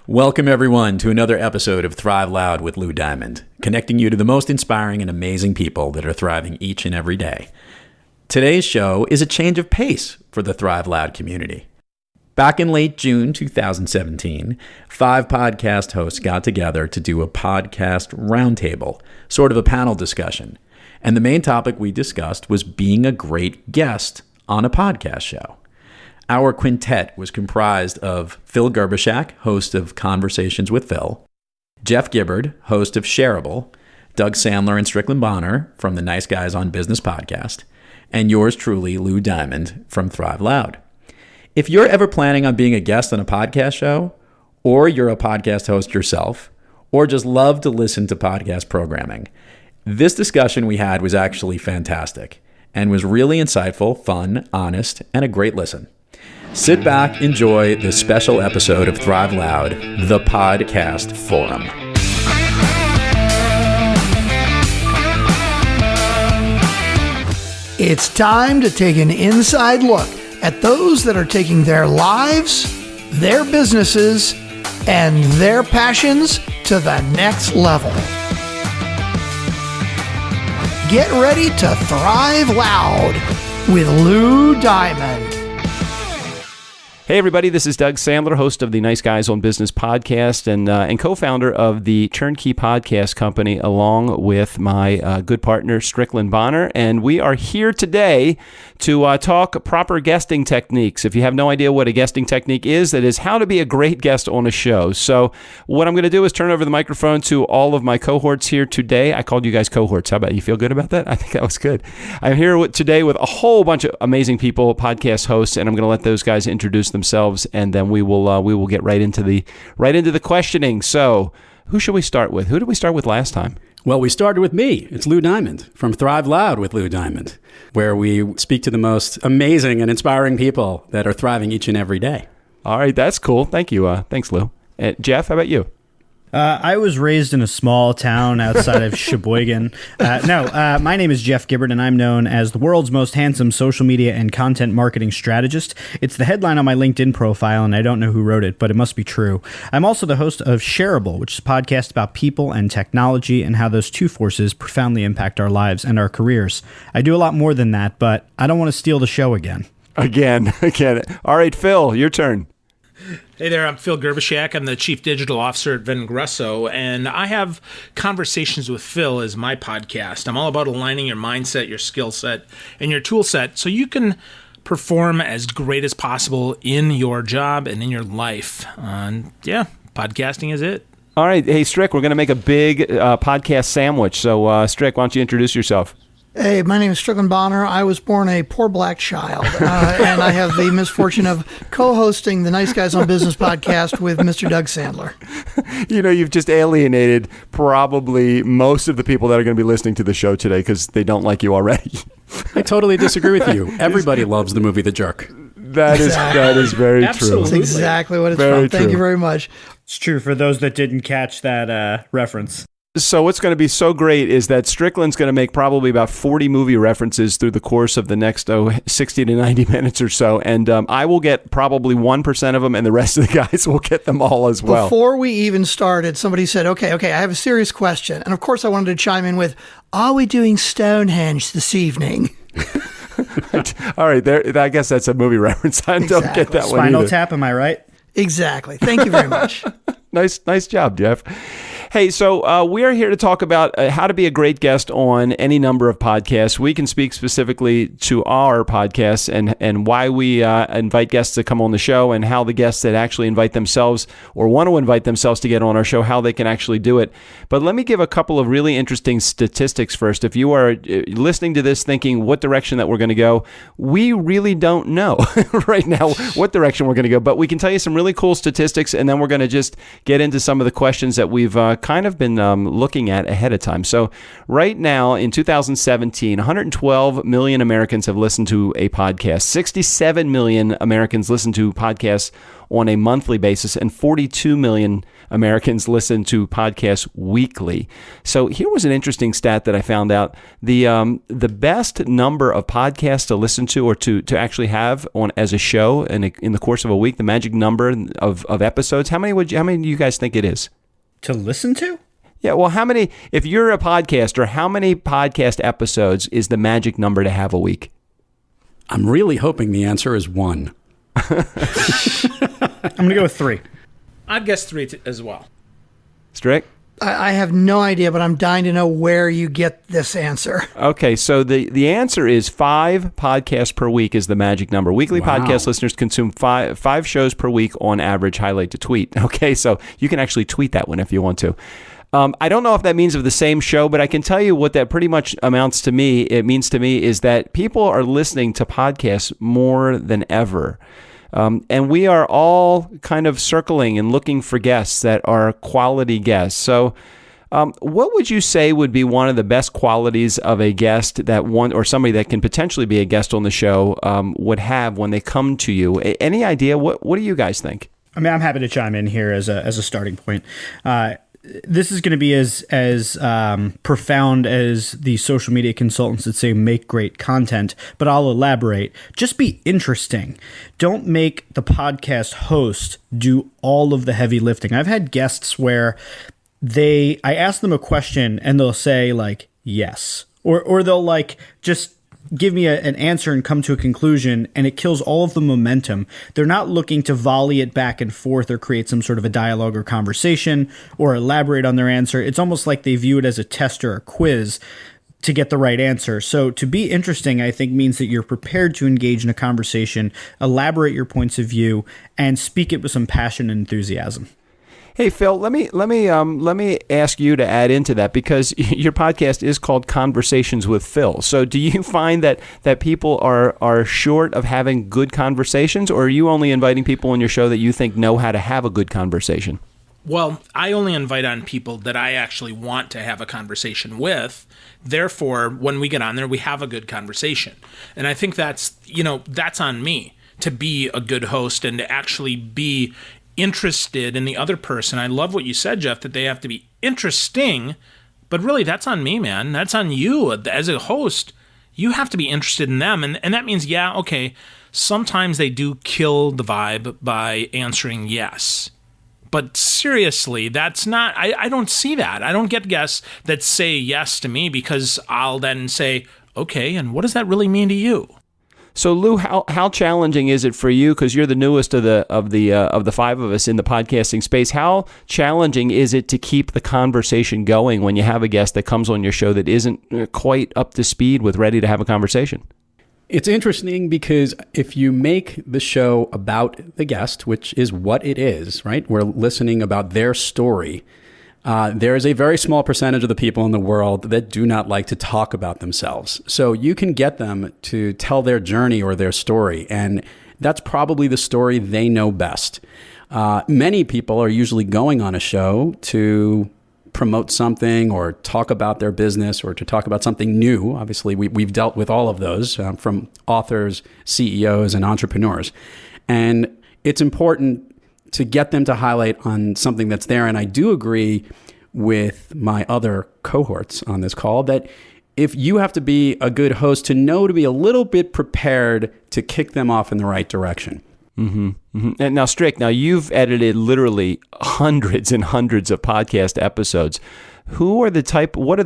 Welcome, everyone, to another episode of Thrive Loud with Lou Diamond, connecting you to the most inspiring and amazing people that are thriving each and every day. Today's show is a change of pace for the Thrive Loud community. Back in late June 2017, 5 podcast hosts got together to do a podcast roundtable, sort of a panel discussion. And the main topic we discussed was being a great guest on a podcast show. Our quintet was comprised of Phil Gerbyshak, host of Conversations with Phil, Jeff Gibbard, host of Shareable, Doug Sandler and Strickland from the Nice Guys on Business podcast, and yours truly, Lou Diamond from Thrive Loud. If you're ever planning on being a guest on a podcast show, or you're a podcast host yourself, or just love to listen to podcast programming, this discussion we had was actually fantastic and was really insightful, fun, honest, and a great listen. Sit back, enjoy this special episode of Thrive Loud, the podcast forum. It's time to take an inside look at those that are taking their lives, their businesses, and their passions to the next level. Get ready to Thrive Loud with Lou Diamond. Hey everybody, this is Doug Sandler, host of the Nice Guys on Business podcast and co-founder of the Turnkey Podcast Company, along with my good partner Strickland. And we are here today to talk proper guesting techniques. If you have no idea what a guesting technique is, that is how to be a great guest on a show. So what I'm going to do is turn over the microphone to all of my cohorts here today. I called you guys cohorts. How about you? Feel good about that? I think that was good. I'm here today with a whole bunch of amazing people, podcast hosts, and I'm going to let those guys introduce themselves, and then we will get right into the questioning. So, who should we start with? Who did we start with last time? Well, we started with me. It's Lou Diamond from Thrive Loud with Lou Diamond, where we speak to the most amazing and inspiring people that are thriving each and every day. All right, that's cool. Thank you. Thanks, Lou. Jeff, how about you? I was raised in a small town outside of Sheboygan. My name is Jeff Gibbard, and I'm known as the world's most handsome social media and content marketing strategist. It's the headline on my LinkedIn profile, and I don't know who wrote it, but it must be true. I'm also the host of Shareable, which is a podcast about people and technology and how those two forces profoundly impact our lives and our careers. I do a lot more than that, but I don't want to steal the show again. Again. All right, Phil, your turn. Hey there, I'm Phil Gerbyshak. I'm the Chief Digital Officer at Vengresso, and I have Conversations with Phil as my podcast. I'm all about aligning your mindset, your skill set, and your tool set so you can perform as great as possible in your job and in your life. Podcasting is it. All right. Hey, Strick, we're going to make a big podcast sandwich. So, Strick, why don't you introduce yourself? Hey, my name is Strickland. I was born a poor black child, and I have the misfortune of co-hosting the Nice Guys on Business podcast with Mr. Doug Sandler. You know, you've just alienated probably most of the people that are going to be listening to the show today because they don't like you already. I totally disagree with you. Everybody loves the movie The Jerk. That is very true. That's exactly what it's very from. Thank you very much. It's true for those that didn't catch that reference. So what's going to be so great is that Strickland's going to make probably about 40 movie references through the course of the next 60 to 90 minutes or so. And I will get probably 1% of them, and the rest of the guys will get them all as well. Before we even started, somebody said, okay, I have a serious question. And of course I wanted to chime in with, are we doing Stonehenge this evening? All right, I guess that's a movie reference. I don't get that one either. Spinal Tap, am I right? Exactly. Thank you very much. Nice job, Jeff. Hey, so we are here to talk about how to be a great guest on any number of podcasts. We can speak specifically to our podcasts and why we invite guests to come on the show, and how the guests that actually invite themselves or want to invite themselves to get on our show, how they can actually do it. But let me give a couple of really interesting statistics first. If you are listening to this thinking what direction that we're going to go, we really don't know right now what direction we're going to go. But we can tell you some really cool statistics, and then we're going to just get into some of the questions that we've kind of been looking at ahead of time. So right now in 2017, 112 million Americans have listened to a podcast. 67 million Americans listen to podcasts on a monthly basis, and 42 million Americans listen to podcasts weekly. So here was an interesting stat that I found out. The best number of podcasts to listen to, or to actually have on as a show in the course of a week, the magic number of episodes, how many do you guys think it is? To listen to? Yeah, well, how many, if you're a podcaster, how many podcast episodes is the magic number to have a week? I'm really hoping the answer is 1. I'm going to go with 3. I'd guess 3 as well. Strick? I have no idea, but I'm dying to know where you get this answer. Okay, so the answer is 5 podcasts per week is the magic number. Weekly podcast listeners consume five shows per week on average, highlight to tweet. Okay, so you can actually tweet that one if you want to. I don't know if that means of the same show, but I can tell you what that pretty much amounts to me. It means to me is that people are listening to podcasts more than ever. And we are all kind of circling and looking for guests that are quality guests. So what would you say would be one of the best qualities of a guest that one, or somebody that can potentially be a guest on the show, would have when they come to you? Any idea? What do you guys think? I mean, I'm happy to chime in here as a starting point. This is going to be as profound as the social media consultants that say make great content, but I'll elaborate. Just be interesting. Don't make the podcast host do all of the heavy lifting. I've had guests where I ask them a question and they'll say like, yes, or they'll like just give me an answer and come to a conclusion, and it kills all of the momentum. They're not looking to volley it back and forth or create some sort of a dialogue or conversation or elaborate on their answer. It's almost like they view it as a test or a quiz to get the right answer. So to be interesting, I think, means that you're prepared to engage in a conversation, elaborate your points of view, and speak it with some passion and enthusiasm. Hey Phil, let me ask you to add into that, because your podcast is called Conversations with Phil. So do you find that people are short of having good conversations, or are you only inviting people on your show that you think know how to have a good conversation? Well, I only invite on people that I actually want to have a conversation with. Therefore, when we get on there, we have a good conversation. And I think that's on me to be a good host and to actually be interested in the other person. I love what you said, Jeff, that they have to be interesting, but really that's on me, man. That's on you. As a host, you have to be interested in them. And that means, yeah, okay, sometimes they do kill the vibe by answering yes. But seriously, that's not, I don't see that. I don't get guests that say yes to me, because I'll then say, okay, and what does that really mean to you? So Lou, how challenging is it for you? Because you're the newest of the five of us in the podcasting space. How challenging is it to keep the conversation going when you have a guest that comes on your show that isn't quite up to speed with ready to have a conversation? It's interesting because if you make the show about the guest, which is what it is, right? We're listening about their story. There is a very small percentage of the people in the world that do not like to talk about themselves. So you can get them to tell their journey or their story, and that's probably the story they know best. Many people are usually going on a show to promote something or talk about their business or to talk about something new. Obviously, we've dealt with all of those from authors, CEOs, and entrepreneurs. And it's important to get them to highlight on something that's there. And I do agree with my other cohorts on this call that if you have to be a good host to know to be a little bit prepared to kick them off in the right direction. Mm-hmm. Mm-hmm. And now, Strick, you've edited literally hundreds and hundreds of podcast episodes. What are the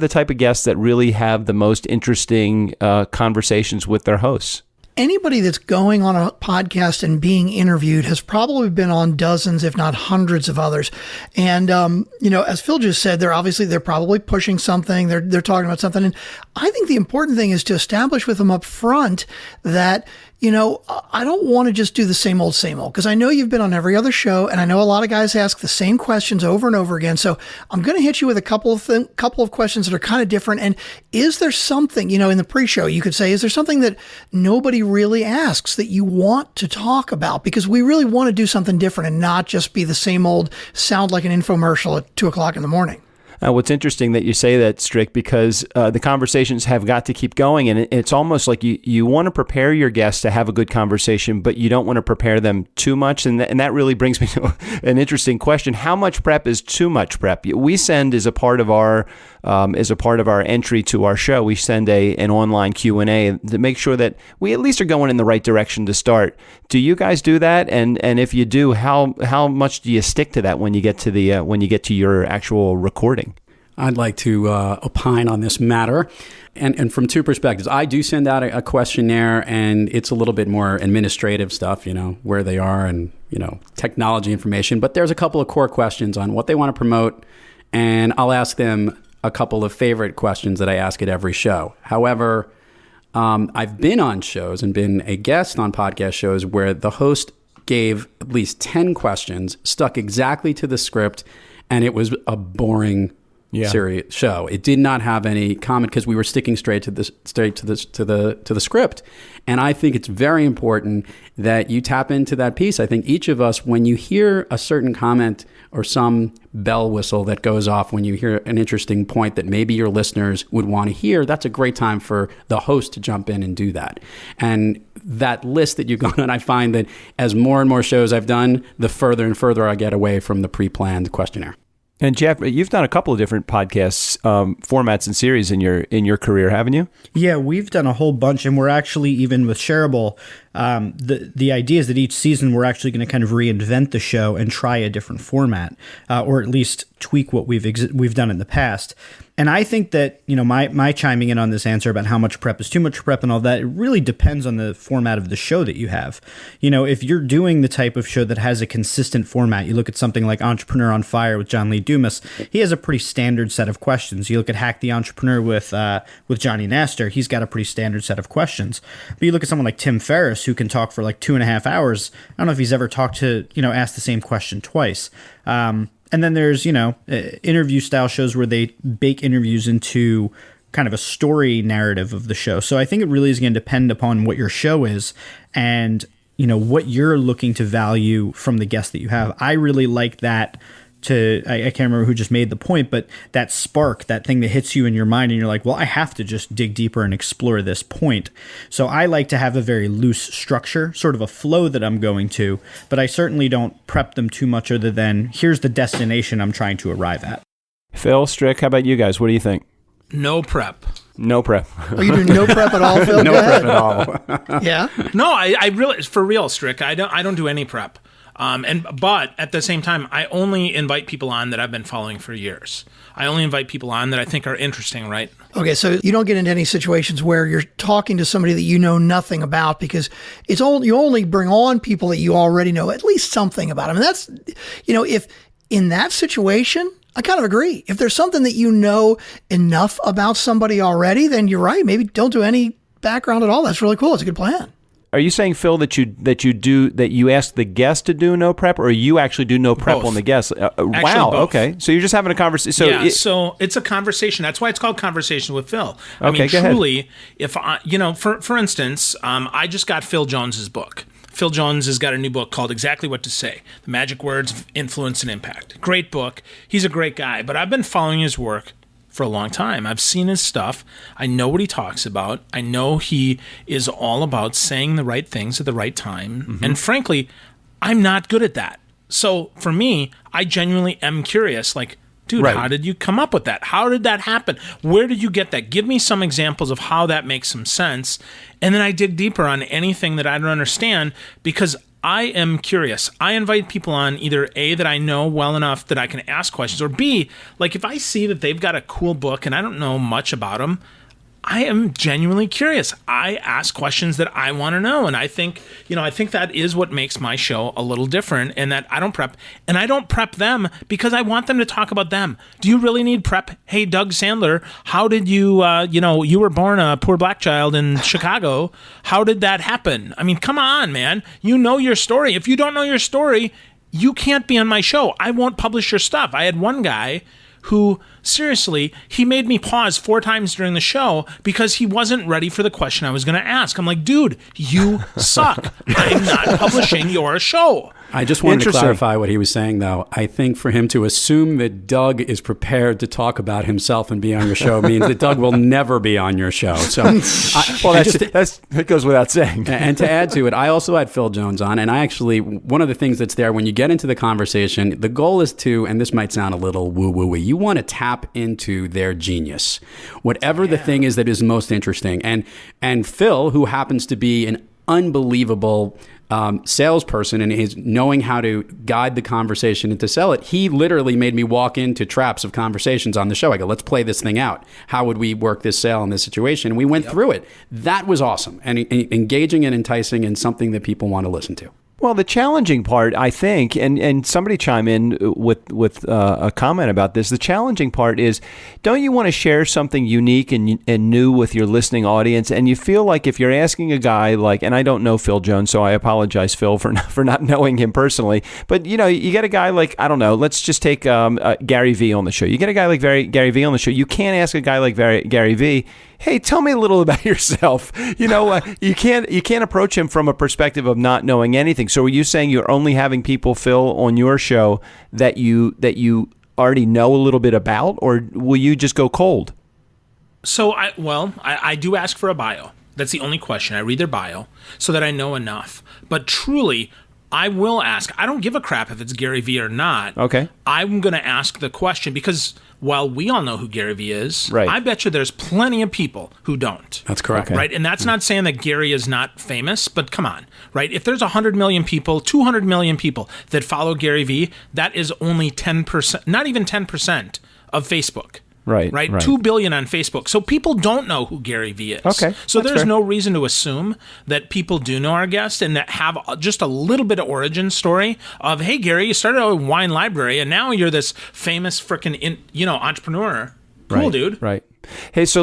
type of guests that really have the most interesting conversations with their hosts? Anybody that's going on a podcast and being interviewed has probably been on dozens, if not hundreds of others. And, as Phil just said, they're probably pushing something. They're talking about something. And I think the important thing is to establish with them up front that, I don't want to just do the same old, because I know you've been on every other show, and I know a lot of guys ask the same questions over and over again. So I'm going to hit you with a couple of questions that are kind of different. And is there something, in the pre-show, you could say, is there something that nobody really asks that you want to talk about? Because we really want to do something different and not just be the same old, sound like an infomercial at 2:00 in the morning. What's interesting that you say that, Strick, because the conversations have got to keep going, and it's almost like you want to prepare your guests to have a good conversation, but you don't want to prepare them too much, and that really brings me to an interesting question. How much prep is too much prep? We send as a part of our entry to our show, we send an online Q&A to make sure that we at least are going in the right direction to start. Do you guys do that? And if you do, how much do you stick to that when you get to your actual recording? I'd like to opine on this matter. And from two perspectives. I do send out a questionnaire, and it's a little bit more administrative stuff, where they are and, technology information. But there's a couple of core questions on what they want to promote, and I'll ask them a couple of favorite questions that I ask at every show. However, I've been on shows and been a guest on podcast shows where the host gave at least 10 questions, stuck exactly to the script, and it was a boring serious show. It did not have any comment because we were sticking straight to the script. And I think it's very important that you tap into that piece. I think each of us, when you hear a certain comment or some bell whistle that goes off when you hear an interesting point that maybe your listeners would want to hear, that's a great time for the host to jump in and do that. And that list that you've gone on, I find that as more and more shows I've done, the further and further I get away from the pre-planned questionnaire. And Jeff, you've done a couple of different podcasts, formats and series in your career, haven't you? Yeah, we've done a whole bunch, and we're actually, even with Shareable, the idea is that each season we're actually going to kind of reinvent the show and try a different format, or at least tweak what we've done in the past. And I think that, my chiming in on this answer about how much prep is too much prep and all that, it really depends on the format of the show that you have. If you're doing the type of show that has a consistent format, you look at something like Entrepreneur on Fire with John Lee Dumas, he has a pretty standard set of questions. You look at Hack the Entrepreneur with Johnny Nastor, he's got a pretty standard set of questions. But you look at someone like Tim Ferriss, who can talk for like 2.5 hours. I don't know if he's ever talked to, asked the same question twice. And then there's, interview style shows where they bake interviews into kind of a story narrative of the show. So I think it really is going to depend upon what your show is and, what you're looking to value from the guest that you have. I really like that I can't remember who just made the point, but that spark, that thing that hits you in your mind and you're like, well, I have to just dig deeper and explore this point. So I like to have a very loose structure, sort of a flow that I'm going to, but I certainly don't prep them too much other than here's the destination I'm trying to arrive at. Phil, Strick, how about you guys? What do you think? No prep. No prep. Are you doing no prep at all, Phil? No prep at all. Yeah? No, I really, for real, Strick, I don't do any prep. But at the same time, I only invite people on that I've been following for years. I only invite people on that I think are interesting, right? Okay, so you don't get into any situations where you're talking to somebody that you know nothing about because you only bring on people that you already know at least something about them. And that's, if in that situation, I kind of agree. If there's something that you know enough about somebody already, then you're right. Maybe don't do any background at all. That's really cool. It's a good plan. Are you saying, Phil, that you ask the guest to do no prep, or you actually do no prep Both. on the guest? Wow. Both. Okay. So you're just having a conversation. So it's a conversation. That's why it's called Conversation with Phil. Okay, go truly, ahead. If I, for instance, I just got Phil Jones's book. Phil Jones has got a new book called Exactly What to Say: The Magic Words of Influence and Impact. Great book. He's a great guy, but I've been following his work for a long time. I've seen his stuff. I know what he talks about. I know he is all about saying the right things at the right time. Mm-hmm. And frankly, I'm not good at that. So for me, I genuinely am curious, like, dude, right. How did you come up with that? How did that happen? Where did you get that? Give me some examples of how that makes some sense. And then I dig deeper on anything that I don't understand because I am curious. I invite people on either A, that I know well enough that I can ask questions, or B, like if I see that they've got a cool book and I don't know much about them, I am genuinely curious. I ask questions that I want to know. And I think that is what makes my show a little different, and that I don't prep. And I don't prep them because I want them to talk about them. Do you really need prep? Hey, Doug Sandler, how did you, you were born a poor black child in Chicago. How did that happen? I mean, come on, man. You know your story. If you don't know your story, you can't be on my show. I won't publish your stuff. I had one guy who, seriously, he made me pause 4 times during the show because he wasn't ready for the question I was going to ask. I'm like, dude, you suck. I'm not publishing your show. I just wanted to Interesting. clarify what he was saying, though. I think for him to assume that Doug is prepared to talk about himself and be on your show means that Doug will never be on your show. So, that goes without saying. And to add to it, I also had Phil Jones on, and I actually, one of the things that's there when you get into the conversation, the goal is to, and this might sound a little woo-woo-y, you want to tap into their genius, whatever the thing is that is most interesting. And Phil, who happens to be an unbelievable salesperson and is knowing how to guide the conversation and to sell it, he literally made me walk into traps of conversations on the show. I go, let's play this thing out. How would we work this sale in this situation? And we went through it. That was awesome and engaging and enticing and something that people want to listen to. Well, the challenging part, I think, and somebody chime in with a comment about this. The challenging part is, don't you want to share something unique and new with your listening audience? And you feel like if you're asking a guy like, and I don't know Phil Jones, so I apologize, Phil, for not knowing him personally. But you get a guy like, I don't know, let's just take Gary V on the show. You get a guy like Gary V on the show. You can't ask a guy like Gary V, hey, tell me a little about yourself. You can't approach him from a perspective of not knowing anything. So are you saying you're only having people, Phil, on your show that you already know a little bit about, or will you just go cold? So I do ask for a bio. That's the only question. I read their bio so that I know enough. But truly, I will ask. I don't give a crap if it's Gary Vee or not. Okay. I'm going to ask the question because while we all know who Gary Vee is, right. I bet you there's plenty of people who don't. That's correct. Right? And that's not saying that Gary is not famous, but come on, right? If there's 100 million people, 200 million people that follow Gary Vee, that is only 10%, not even 10% of Facebook. Right. 2 billion on Facebook. So people don't know who Gary Vee is. Okay. So there's fair. no reason to assume that people do know our guest and that have just a little bit of origin story of, hey, Gary, you started a wine library and now you're this famous freaking entrepreneur. Cool, right, dude. Right. Hey, so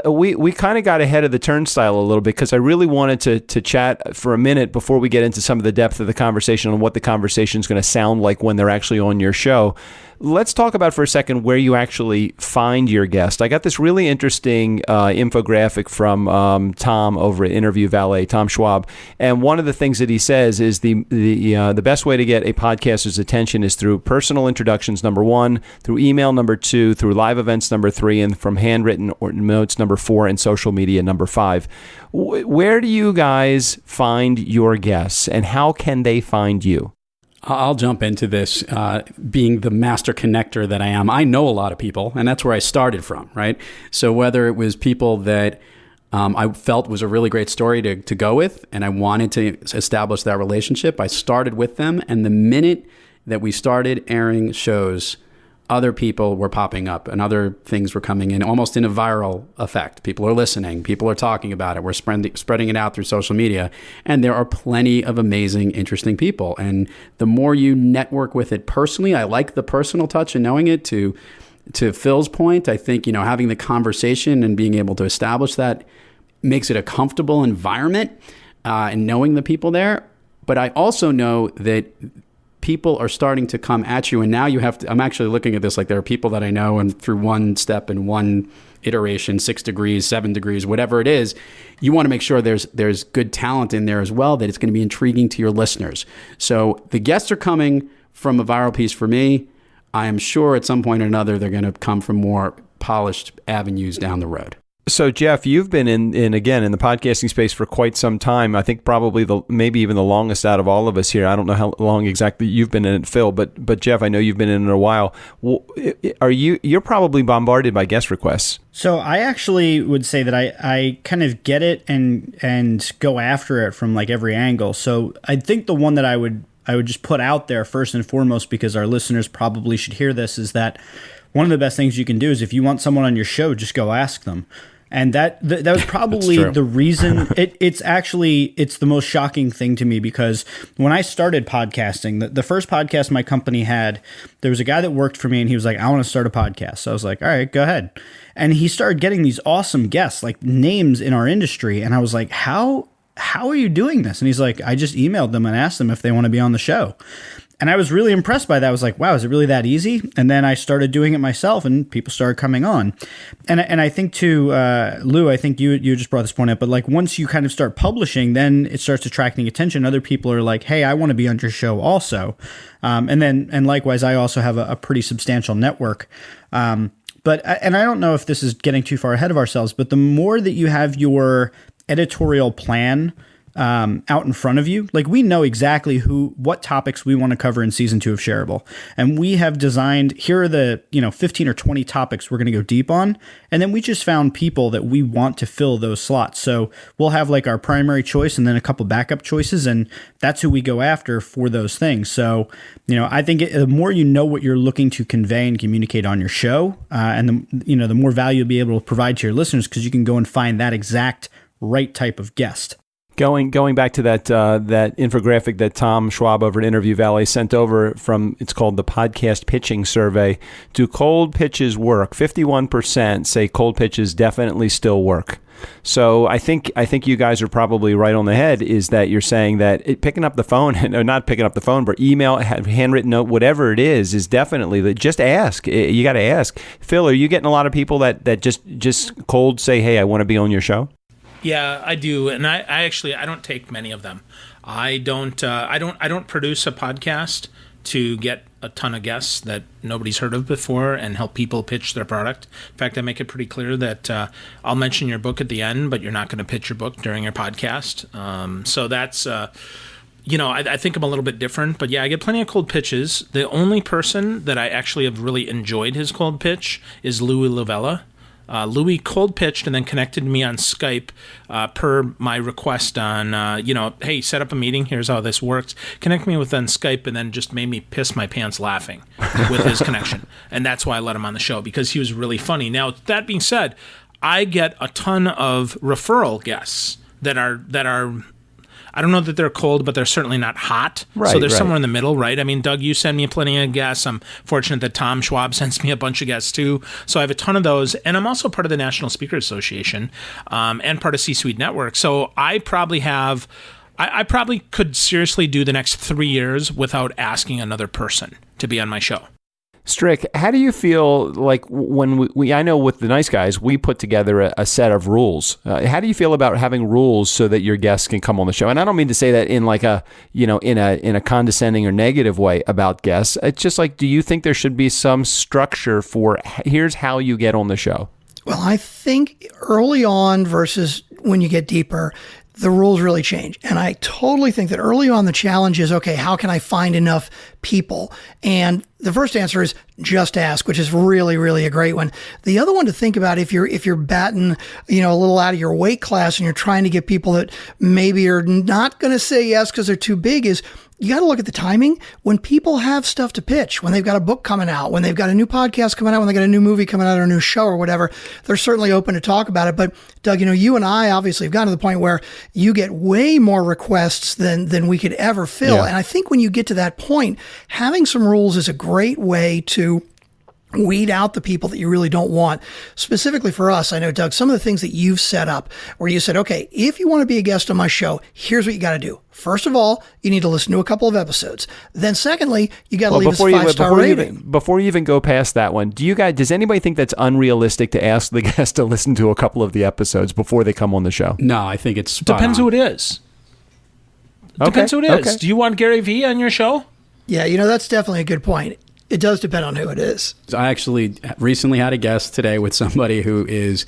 we kind of got ahead of the turnstile a little bit because I really wanted to chat for a minute before we get into some of the depth of the conversation and what the conversation is going to sound like when they're actually on your show. Let's talk about for a second where you actually find your guest. I got this really interesting infographic from Tom over at Interview Valet, Tom Schwab, and one of the things that he says is the best way to get a podcaster's attention is through personal introductions, number 1, through email, number 2, through live events, number 3, and from handwritten or notes, number 4, and social media, number 5. Where do you guys find your guests, and how can they find you? I'll jump into this being the master connector that I am. I know a lot of people, and that's where I started from, right? So whether it was people that I felt was a really great story to go with, and I wanted to establish that relationship, I started with them. And the minute that we started airing shows, other people were popping up and other things were coming in almost in a viral effect. People are listening. People are talking about it. We're spreading it out through social media. And there are plenty of amazing, interesting people. And the more you network with it personally, I like the personal touch and knowing it. To Phil's point, I think, having the conversation and being able to establish that makes it a comfortable environment and knowing the people there. But I also know that people are starting to come at you, and now you have to, I'm actually looking at this like there are people that I know, and through one step and one iteration, 6 degrees, 7 degrees, whatever it is, you want to make sure there's good talent in there as well, that it's going to be intriguing to your listeners. So the guests are coming from a viral piece for me. I am sure at some point or another they're going to come from more polished avenues down the road. So, Jeff, you've been in the podcasting space for quite some time. I think probably maybe even the longest out of all of us here. I don't know how long exactly you've been in it, Phil, but Jeff, I know you've been in it a while. You're probably bombarded by guest requests. So I actually would say that I kind of get it and go after it from like every angle. So I think the one that I would just put out there first and foremost, because our listeners probably should hear this, is that one of the best things you can do is if you want someone on your show, just go ask them. And that was probably the reason. It's the most shocking thing to me, because when I started podcasting, the first podcast my company had, there was a guy that worked for me and he was like, I want to start a podcast. So I was like, all right, go ahead. And he started getting these awesome guests, like names in our industry. And I was like, how are you doing this? And he's like, I just emailed them and asked them if they want to be on the show. And I was really impressed by that. I was like, wow, is it really that easy? And then I started doing it myself, and people started coming on. And I think too, Lou, I think you just brought this point up, but like once you kind of start publishing, then it starts attracting attention. Other people are like, hey, I want to be on your show also. And likewise, I also have a pretty substantial network. But I don't know if this is getting too far ahead of ourselves, but the more that you have your editorial plan out in front of you, like we know exactly what topics we want to cover in season 2 of Shareable, and we have designed, here are the 15 or 20 topics we're going to go deep on, and then we just found people that we want to fill those slots. So we'll have like our primary choice and then a couple backup choices, and that's who we go after for those things. So I think the more you know what you're looking to convey and communicate on your show, and the more value you'll be able to provide to your listeners, because you can go and find that exact right type of guest. Going back to that infographic that Tom Schwab over at Interview Valley sent over from, it's called the Podcast Pitching Survey. Do cold pitches work? 51% say cold pitches definitely still work. So I think you guys are probably right on the head, is that you're saying that picking up the phone, or not picking up the phone, but email, handwritten note, whatever it is definitely, just ask. You got to ask. Phil, are you getting a lot of people that just cold say, hey, I want to be on your show? Yeah, I do, and I don't take many of them. I don't produce a podcast to get a ton of guests that nobody's heard of before and help people pitch their product. In fact, I make it pretty clear that I'll mention your book at the end, but you're not going to pitch your book during your podcast. So that's I think I'm a little bit different, but yeah, I get plenty of cold pitches. The only person that I actually have really enjoyed his cold pitch is Louis Lavella. Louis cold pitched and then connected me on Skype per my request on, hey, set up a meeting. Here's how this works. Connect me with on Skype, and then just made me piss my pants laughing with his connection. And that's why I let him on the show, because he was really funny. Now, that being said, I get a ton of referral guests that are I don't know that they're cold, but they're certainly not hot. Right, so they're right. somewhere in the middle, right? I mean, Doug, you send me plenty of guests. I'm fortunate that Tom Schwab sends me a bunch of guests too. So I have a ton of those. And I'm also part of the National Speakers Association and part of C-Suite Network. So I probably could seriously do the next 3 years without asking another person to be on my show. Strick, how do you feel like when we I know with the Nice Guys, we put together a set of rules. How do you feel about having rules so that your guests can come on the show? And I don't mean to say that in like in a condescending or negative way about guests. It's just like, do you think there should be some structure for here's how you get on the show? Well, I think early on versus when you get deeper, the rules really change. And I totally think that early on the challenge is, okay, how can I find enough people? And the first answer is just ask, which is really, really a great one. The other one to think about, if you're batting, a little out of your weight class and you're trying to get people that maybe are not going to say yes because they're too big, is you got to look at the timing. When people have stuff to pitch, when they've got a book coming out, when they've got a new podcast coming out, when they got a new movie coming out or a new show or whatever, they're certainly open to talk about it. But Doug, you and I obviously have gotten to the point where you get way more requests than we could ever fill. Yeah. And I think when you get to that point, having some rules is a great way to weed out the people that you really don't want. Specifically for us, I know, Doug, some of the things that you've set up where you said, okay, if you want to be a guest on my show, here's what you got to do. First of all, you need to listen to a couple of episodes. Then secondly, you got to leave us a 5-star rating. Before you even go past that one, does anybody think that's unrealistic to ask the guest to listen to a couple of the episodes before they come on the show? No, I think it's spot Depends on. who it is. Okay, Depends who it is. okay. Do you want Gary Vee on your show? Yeah, that's definitely a good point. It does depend on who it is. I actually recently had a guest today with somebody who is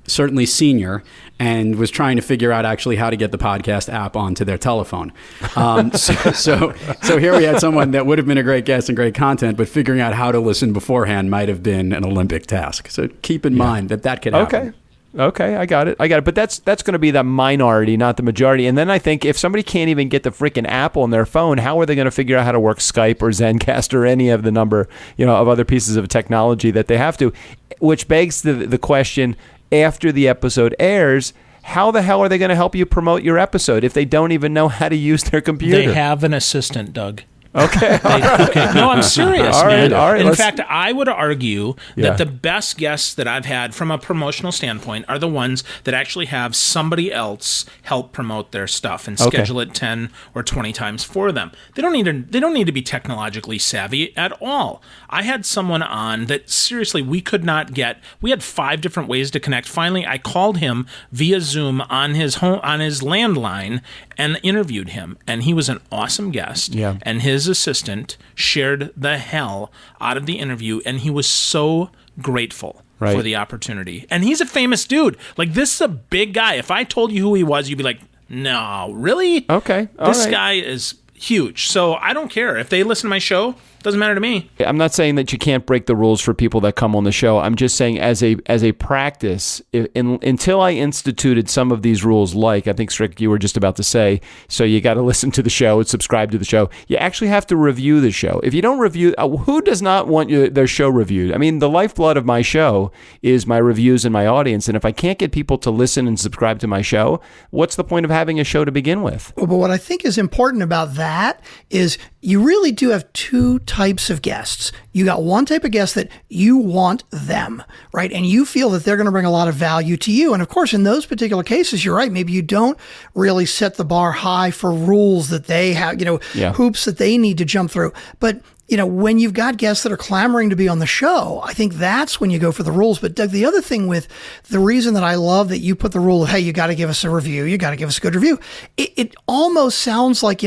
certainly senior and was trying to figure out actually how to get the podcast app onto their telephone. So here we had someone that would have been a great guest and great content, but figuring out how to listen beforehand might have been an Olympic task. So keep in mind that could happen. Okay, I got it. But that's going to be the minority, not the majority. And then I think if somebody can't even get the freaking app on their phone, how are they going to figure out how to work Skype or Zencastr or any of the number, of other pieces of technology that they have to? Which begs the question, after the episode airs, how the hell are they going to help you promote your episode if they don't even know how to use their computer? They have an assistant, Doug. Okay. Okay. No, I'm serious, All right, man. all right, In let's- fact, I would argue Yeah. that the best guests that I've had from a promotional standpoint are the ones that actually have somebody else help promote their stuff and Okay. schedule it 10 or 20 times for them. They don't need to be technologically savvy at all. I had someone on that seriously we could not get. We had 5 different ways to connect. Finally, I called him via Zoom on his landline and interviewed him, and he was an awesome guest. Yeah. And his assistant shared the hell out of the interview, and he was so grateful Right. for the opportunity. And he's a famous dude. Like, this is a big guy. If I told you who he was, you'd be like, no, really? Okay. All This right. guy is huge. So I don't care. If they listen to my show, doesn't matter to me. I'm not saying that you can't break the rules for people that come on the show. I'm just saying as a practice, until I instituted some of these rules, like I think, Strick, you were just about to say, so you got to listen to the show and subscribe to the show. You actually have to review the show. If you don't review, who does not want their show reviewed? I mean, the lifeblood of my show is my reviews and my audience. And if I can't get people to listen and subscribe to my show, what's the point of having a show to begin with? Well, but what I think is important about that is you really do have 2 types of guests. You got one type of guest that you want them, right? And you feel that they're going to bring a lot of value to you. And of course, in those particular cases, you're right. Maybe you don't really set the bar high for rules that they have, Yeah. hoops that they need to jump through. But when you've got guests that are clamoring to be on the show, I think that's when you go for the rules. But Doug, the other thing with the reason that I love that you put the rule of, hey, you got to give us a review, you got to give us a good review. It almost sounds like,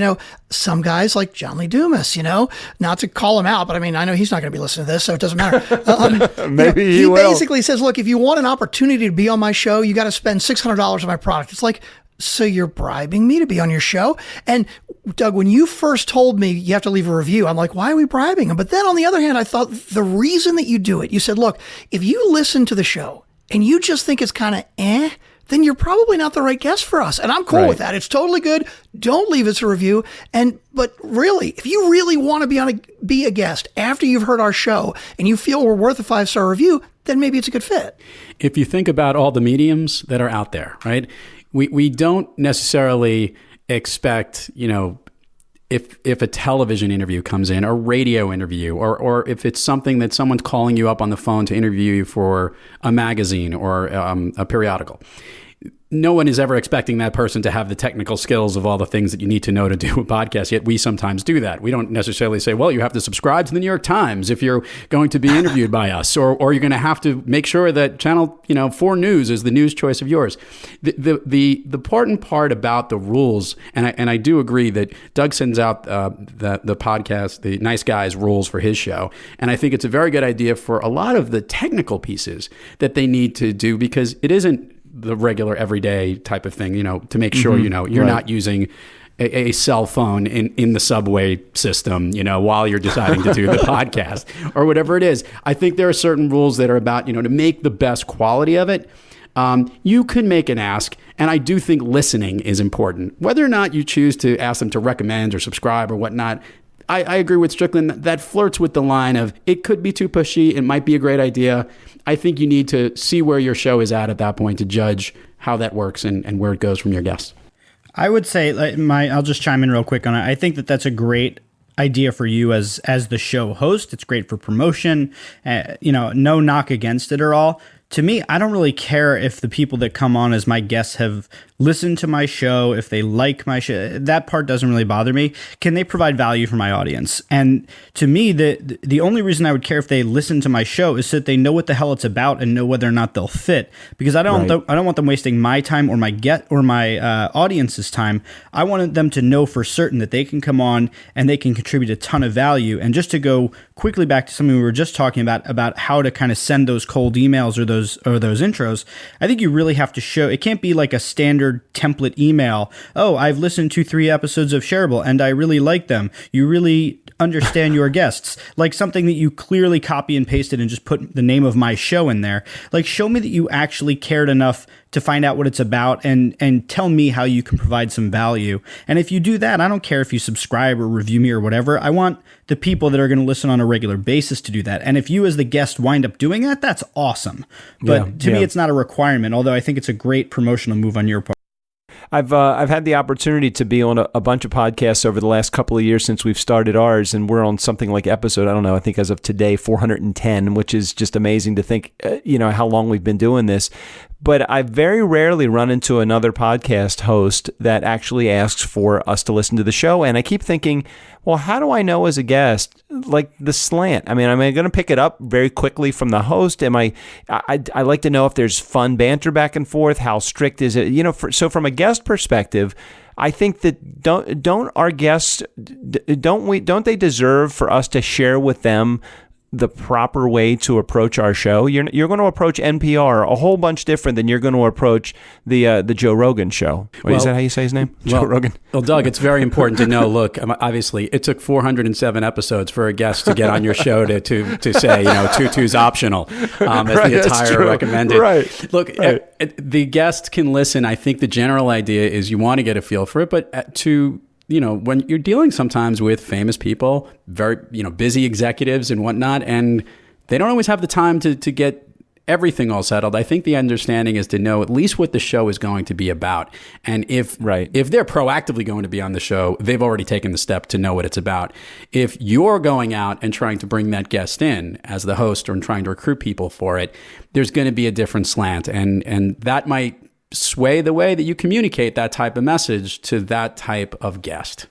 some guys like John Lee Dumas, not to call him out, but I mean, I know he's not going to be listening to this, so it doesn't matter. Maybe he he will. basically says, look, if you want an opportunity to be on my show, you got to spend $600 on my product. It's like, so you're bribing me to be on your show? And Doug, when you first told me you have to leave a review, I'm like, why are we bribing him? But then on the other hand, I thought the reason that you do it, you said, look, if you listen to the show and you just think it's kind of then you're probably not the right guest for us. And I'm cool with that. It's totally good. Don't leave us a review. But really, if you really want to be a guest after you've heard our show and you feel we're worth a 5-star review, then maybe it's a good fit. If you think about all the mediums that are out there, right? We don't necessarily expect, if a television interview comes in, or radio interview, or if it's something that someone's calling you up on the phone to interview you for a magazine or a periodical. No one is ever expecting that person to have the technical skills of all the things that you need to know to do a podcast, yet we sometimes do that. We don't necessarily say, well, you have to subscribe to the New York Times if you're going to be interviewed by us, or you're going to have to make sure that Channel 4 News is the news choice of yours. The important part about the rules, and I do agree that Doug sends out the podcast, the Nice Guys rules for his show, and I think it's a very good idea for a lot of the technical pieces that they need to do, because it isn't the regular everyday type of thing, to make sure, you're not using a cell phone in the subway system, while you're deciding to do the podcast or whatever it is. I think there are certain rules that are about, to make the best quality of it. You can make an ask, and I do think listening is important. Whether or not you choose to ask them to recommend or subscribe or whatnot, I agree with Strickland. That flirts with the line of it could be too pushy. It might be a great idea. I think you need to see where your show is at that point to judge how that works and where it goes from your guests. I would say, I'll just chime in real quick on it. I think that's a great idea for you as the show host. It's great for promotion. No knock against it at all. To me, I don't really care if the people that come on as my guests have listened to my show, if they like my show. That part doesn't really bother me. Can they provide value for my audience? And to me, the only reason I would care if they listen to my show is so that they know what the hell it's about and know whether or not they'll fit. Because I don't want them wasting my time or my audience's time. I wanted them to know for certain that they can come on and they can contribute a ton of value. And just to go quickly back to something we were just talking about how to kind of send those cold emails or those intros, I think you really have to show. It can't be like a standard template email. Oh, I've listened to 3 episodes of Shareable and I really like them. You really understand your guests. Like something that you clearly copy and pasted and just put the name of my show in there. Like, show me that you actually cared enough to find out what it's about and tell me how you can provide some value. And if you do that, I don't care if you subscribe or review me or whatever. I want the people that are going to listen on a regular basis to do that. And if you as the guest wind up doing that, that's awesome. But to me, it's not a requirement, although I think it's a great promotional move on your part. I've had the opportunity to be on a bunch of podcasts over the last couple of years since we've started ours, and we're on something like episode, I don't know, I think as of today, 410, which is just amazing to think, how long we've been doing this. But I very rarely run into another podcast host that actually asks for us to listen to the show. And I keep thinking, well, how do I know as a guest, like the slant? I mean, am I going to pick it up very quickly from the host? I like to know if there's fun banter back and forth. How strict is it? So from a guest perspective, I think that don't our guests, don't they deserve for us to share with them the proper way to approach our show? You're going to approach NPR a whole bunch different than you're going to approach the Joe Rogan show. Is that how you say his name? Joe Rogan. Well, Doug, it's very important to know, look, obviously it took 407 episodes for a guest to get on your show to say, tutu's optional as the attire recommended. Right. Look, the guest can listen. I think the general idea is you want to get a feel for it, but when you're dealing sometimes with famous people, very, busy executives and whatnot, and they don't always have the time to get everything all settled. I think the understanding is to know at least what the show is going to be about. And if they're proactively going to be on the show, they've already taken the step to know what it's about. If you're going out and trying to bring that guest in as the host or trying to recruit people for it, there's going to be a different slant. And that might sway the way that you communicate that type of message to that type of guest.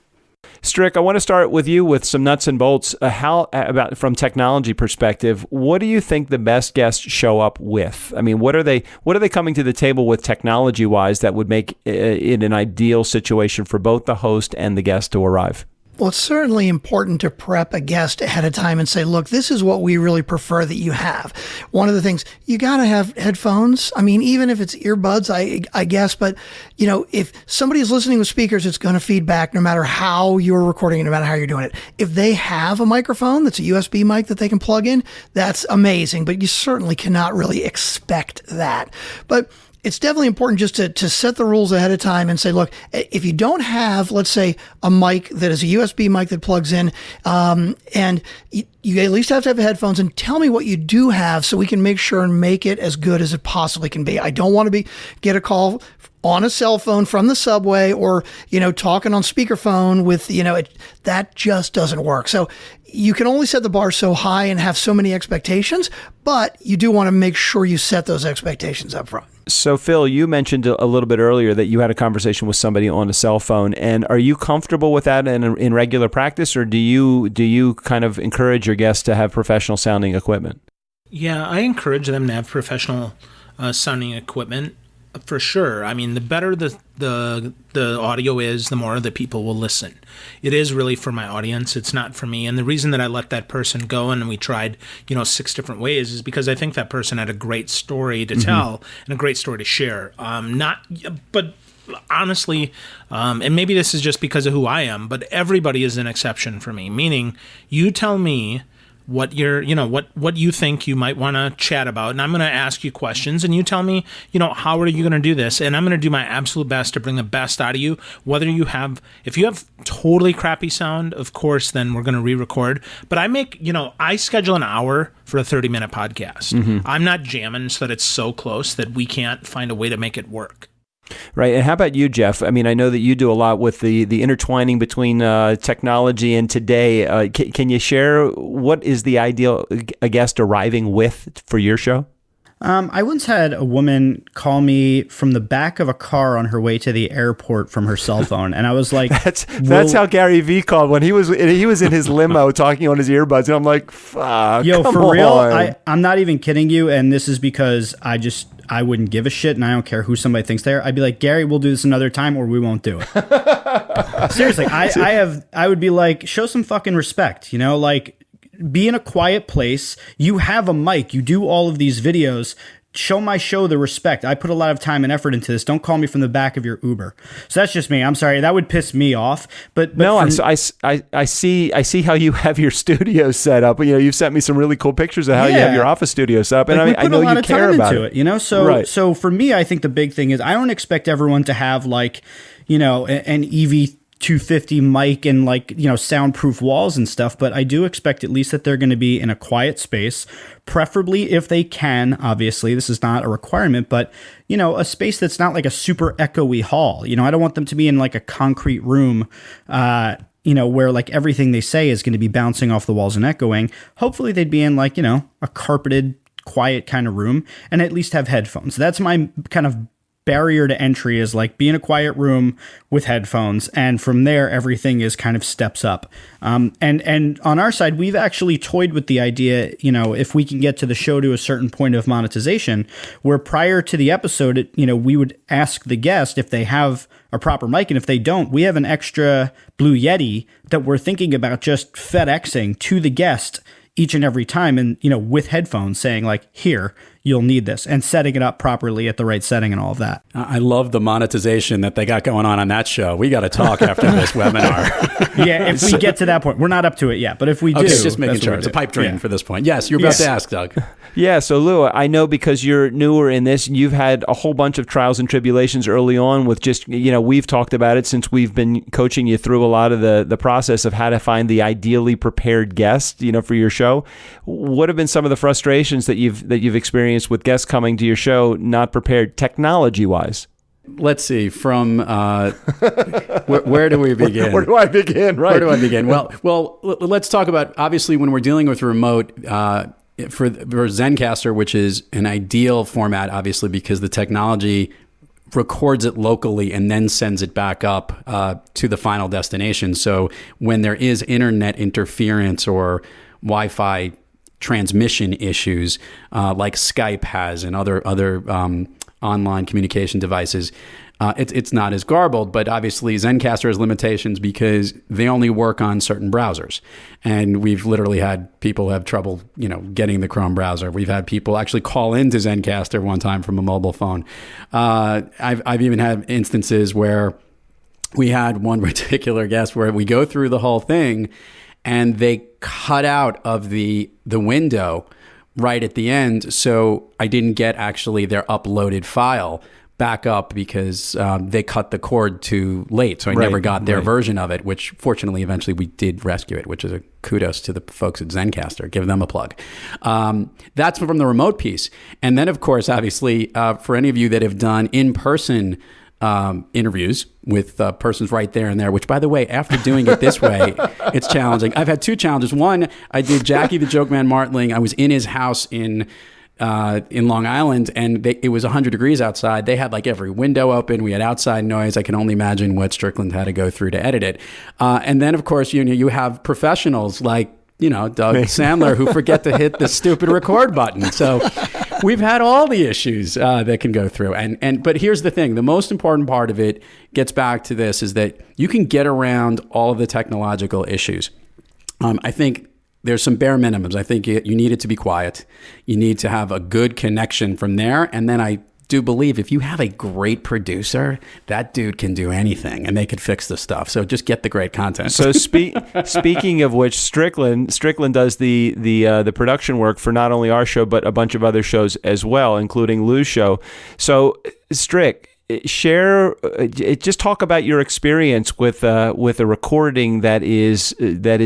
Strick, I want to start with you with some nuts and bolts. From technology perspective, what do you think the best guests show up with? I mean, what are they coming to the table with technology wise that would make it an ideal situation for both the host and the guest to arrive? Well, it's certainly important to prep a guest ahead of time and say, look, this is what we really prefer that you have. One of the things, you got to have headphones. I mean, even if it's earbuds, I guess, but if somebody is listening with speakers, it's going to feedback no matter how you're recording it, no matter how you're doing it. If they have a microphone that's a USB mic that they can plug in, that's amazing, but you certainly cannot really expect that. But it's definitely important just to set the rules ahead of time and say, look, if you don't have, let's say, a mic that is a USB mic that plugs in, and you at least have to have headphones, and tell me what you do have so we can make sure and make it as good as it possibly can be. I don't want to get a call on a cell phone from the subway or, talking on speakerphone with, that just doesn't work. So you can only set the bar so high and have so many expectations, but you do want to make sure you set those expectations up front. So, Phil, you mentioned a little bit earlier that you had a conversation with somebody on a cell phone, and are you comfortable with that in regular practice, or do you kind of encourage your guests to have professional sounding equipment? Yeah, I encourage them to have professional sounding equipment. For sure. I mean, the better the audio is, the more the people will listen. It is really for my audience. It's not for me. And the reason that I let that person go and we tried, 6 different ways is because I think that person had a great story to tell and a great story to share. But honestly, and maybe this is just because of who I am, but everybody is an exception for me. Meaning, you tell me what what you think you might want to chat about, and I'm going to ask you questions, and you tell me, how are you going to do this, and I'm going to do my absolute best to bring the best out of you. If you have totally crappy sound, of course, then we're going to re-record. But I schedule an hour for a 30-minute podcast. I'm not jamming so that it's so close that we can't find a way to make it work. Right. And how about you, Jeff? I mean, I know that you do a lot with the intertwining between technology and today. Can you share what is the ideal guest arriving with for your show? I once had a woman call me from the back of a car on her way to the airport from her cell phone, and I was like, "That's how Gary Vee called when he was in his limo talking on his earbuds." And I'm like, "Fuck, yo, come for real? on." I'm not even kidding you, and this is because I wouldn't give a shit, and I don't care who somebody thinks they are. I'd be like, Gary, we'll do this another time, or we won't do it. Seriously, I would be like, show some fucking respect, be in a quiet place. You have a mic. You do all of these videos. Show my show the respect. I put a lot of time and effort into this. Don't call me from the back of your Uber. So that's just me. I'm sorry. That would piss me off. But no, I see how you have your studio set up. You've sent me some really cool pictures of how you have your office studio set up, and I know you care about it. So for me, I think the big thing is I don't expect everyone to have an EV 250 mic and soundproof walls and stuff, but I do expect at least that they're going to be in a quiet space, preferably if they can. Obviously, this is not a requirement, but a space that's not like a super echoey hall. I don't want them to be in like a concrete room, where like everything they say is going to be bouncing off the walls and echoing. Hopefully they'd be in like, a carpeted, quiet kind of room and at least have headphones. That's my kind of barrier to entry, is like be in a quiet room with headphones, and from there everything is kind of steps up. And on our side, we've actually toyed with the idea, if we can get to the show to a certain point of monetization, where prior to the episode, we would ask the guest if they have a proper mic, and if they don't, we have an extra Blue Yeti that we're thinking about just FedExing to the guest each and every time, and with headphones, saying like, here, you'll need this, and setting it up properly at the right setting and all of that. I love the monetization that they got going on that show. We got to talk after this webinar. Yeah, if we get to that point. We're not up to it yet, but if we do. Okay, just making sure. It's a pipe dream for this point. Yes, you're about to ask, Doug. Yeah, so Lou, I know because you're newer in this, and you've had a whole bunch of trials and tribulations early on with just, we've talked about it since we've been coaching you through a lot of the process of how to find the ideally prepared guest, for your show. What have been some of the frustrations that you've experienced with guests coming to your show not prepared technology-wise? Let's see. From where do we begin? Where do I begin? Right. Where do I begin? Well, let's talk about, obviously, when we're dealing with remote, for Zencastr, which is an ideal format, obviously, because the technology records it locally and then sends it back up to the final destination. So when there is internet interference or Wi-Fi transmission issues like Skype has and other online communication devices, it's not as garbled. But obviously Zencastr has limitations because they only work on certain browsers, and we've literally had people have trouble getting the Chrome browser. We've had people actually call into Zencastr one time from a mobile phone. I've even had instances where we had one particular guest where we go through the whole thing and they cut out of the window right at the end. So I didn't get actually their uploaded file back up because they cut the cord too late. So I never got their version of it, which fortunately eventually we did rescue it, which is a kudos to the folks at Zencastr. Give them a plug. That's from the remote piece. And then, of course, obviously, for any of you that have done in-person interviews with persons right there and there, which, by the way, after doing it this way, it's challenging. I've had two challenges. One, I did Jackie the Joke Man Martling. I was in his house in Long Island, and it was 100 degrees outside. They had like every window open. We had outside noise. I can only imagine what Strickland had to go through to edit it. And then, of course, you have professionals like Doug Sandler who forget to hit the stupid record button. So we've had all the issues that can go through. But here's the thing. The most important part of it gets back to this, is that you can get around all of the technological issues. I think there's some bare minimums. I think you need it to be quiet. You need to have a good connection from there. And then I do believe if you have a great producer, that dude can do anything and they could fix the stuff. So just get the great content. So speaking of which, Strickland does the production work for not only our show, but a bunch of other shows as well, including Lou's show. So Strick, just talk about your experience with a recording that is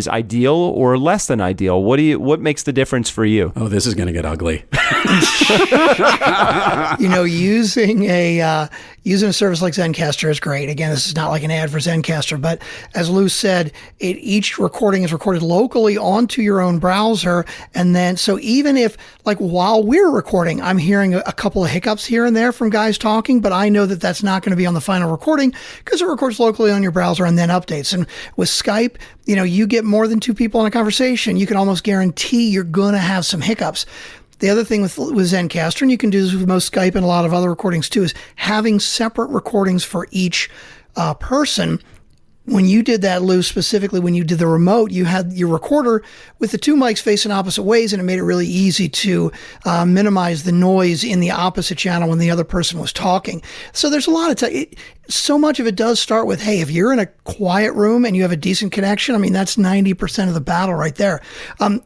ideal or less than ideal. What makes the difference for you? Oh, this is going to get ugly. Using a service like Zencastr is great. Again, this is not like an ad for Zencastr, but as Lou said, each recording is recorded locally onto your own browser. And then, so even if, like, while we're recording, I'm hearing a couple of hiccups here and there from guys talking, but I know that that's not going to be on the final recording because it records locally on your browser and then updates. And with Skype, you get more than two people in a conversation, you can almost guarantee you're going to have some hiccups. The other thing with Zencastr, and you can do this with most Skype and a lot of other recordings too, is having separate recordings for each person. When you did that, Lou, specifically when you did the remote, you had your recorder with the two mics facing opposite ways, and it made it really easy to minimize the noise in the opposite channel when the other person was talking. So there's a lot of so much of it does start with, hey, if you're in a quiet room and you have a decent connection, I mean, that's 90% of the battle right there.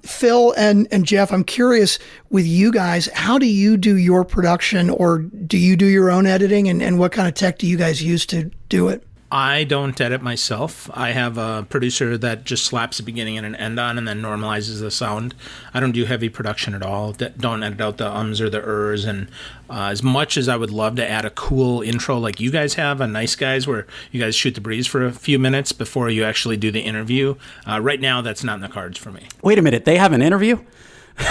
Phil and Jeff, I'm curious with you guys, how do you do your production, or do you do your own editing, and what kind of tech do you guys use to do it? I don't edit myself. I have a producer that just slaps a beginning and an end on and then normalizes the sound. I don't do heavy production at all. Don't edit out the ums or the ers. And as much as I would love to add a cool intro like you guys have on Nice Guys, where you guys shoot the breeze for a few minutes before you actually do the interview, right now that's not in the cards for me. Wait a minute, they have an interview? Well,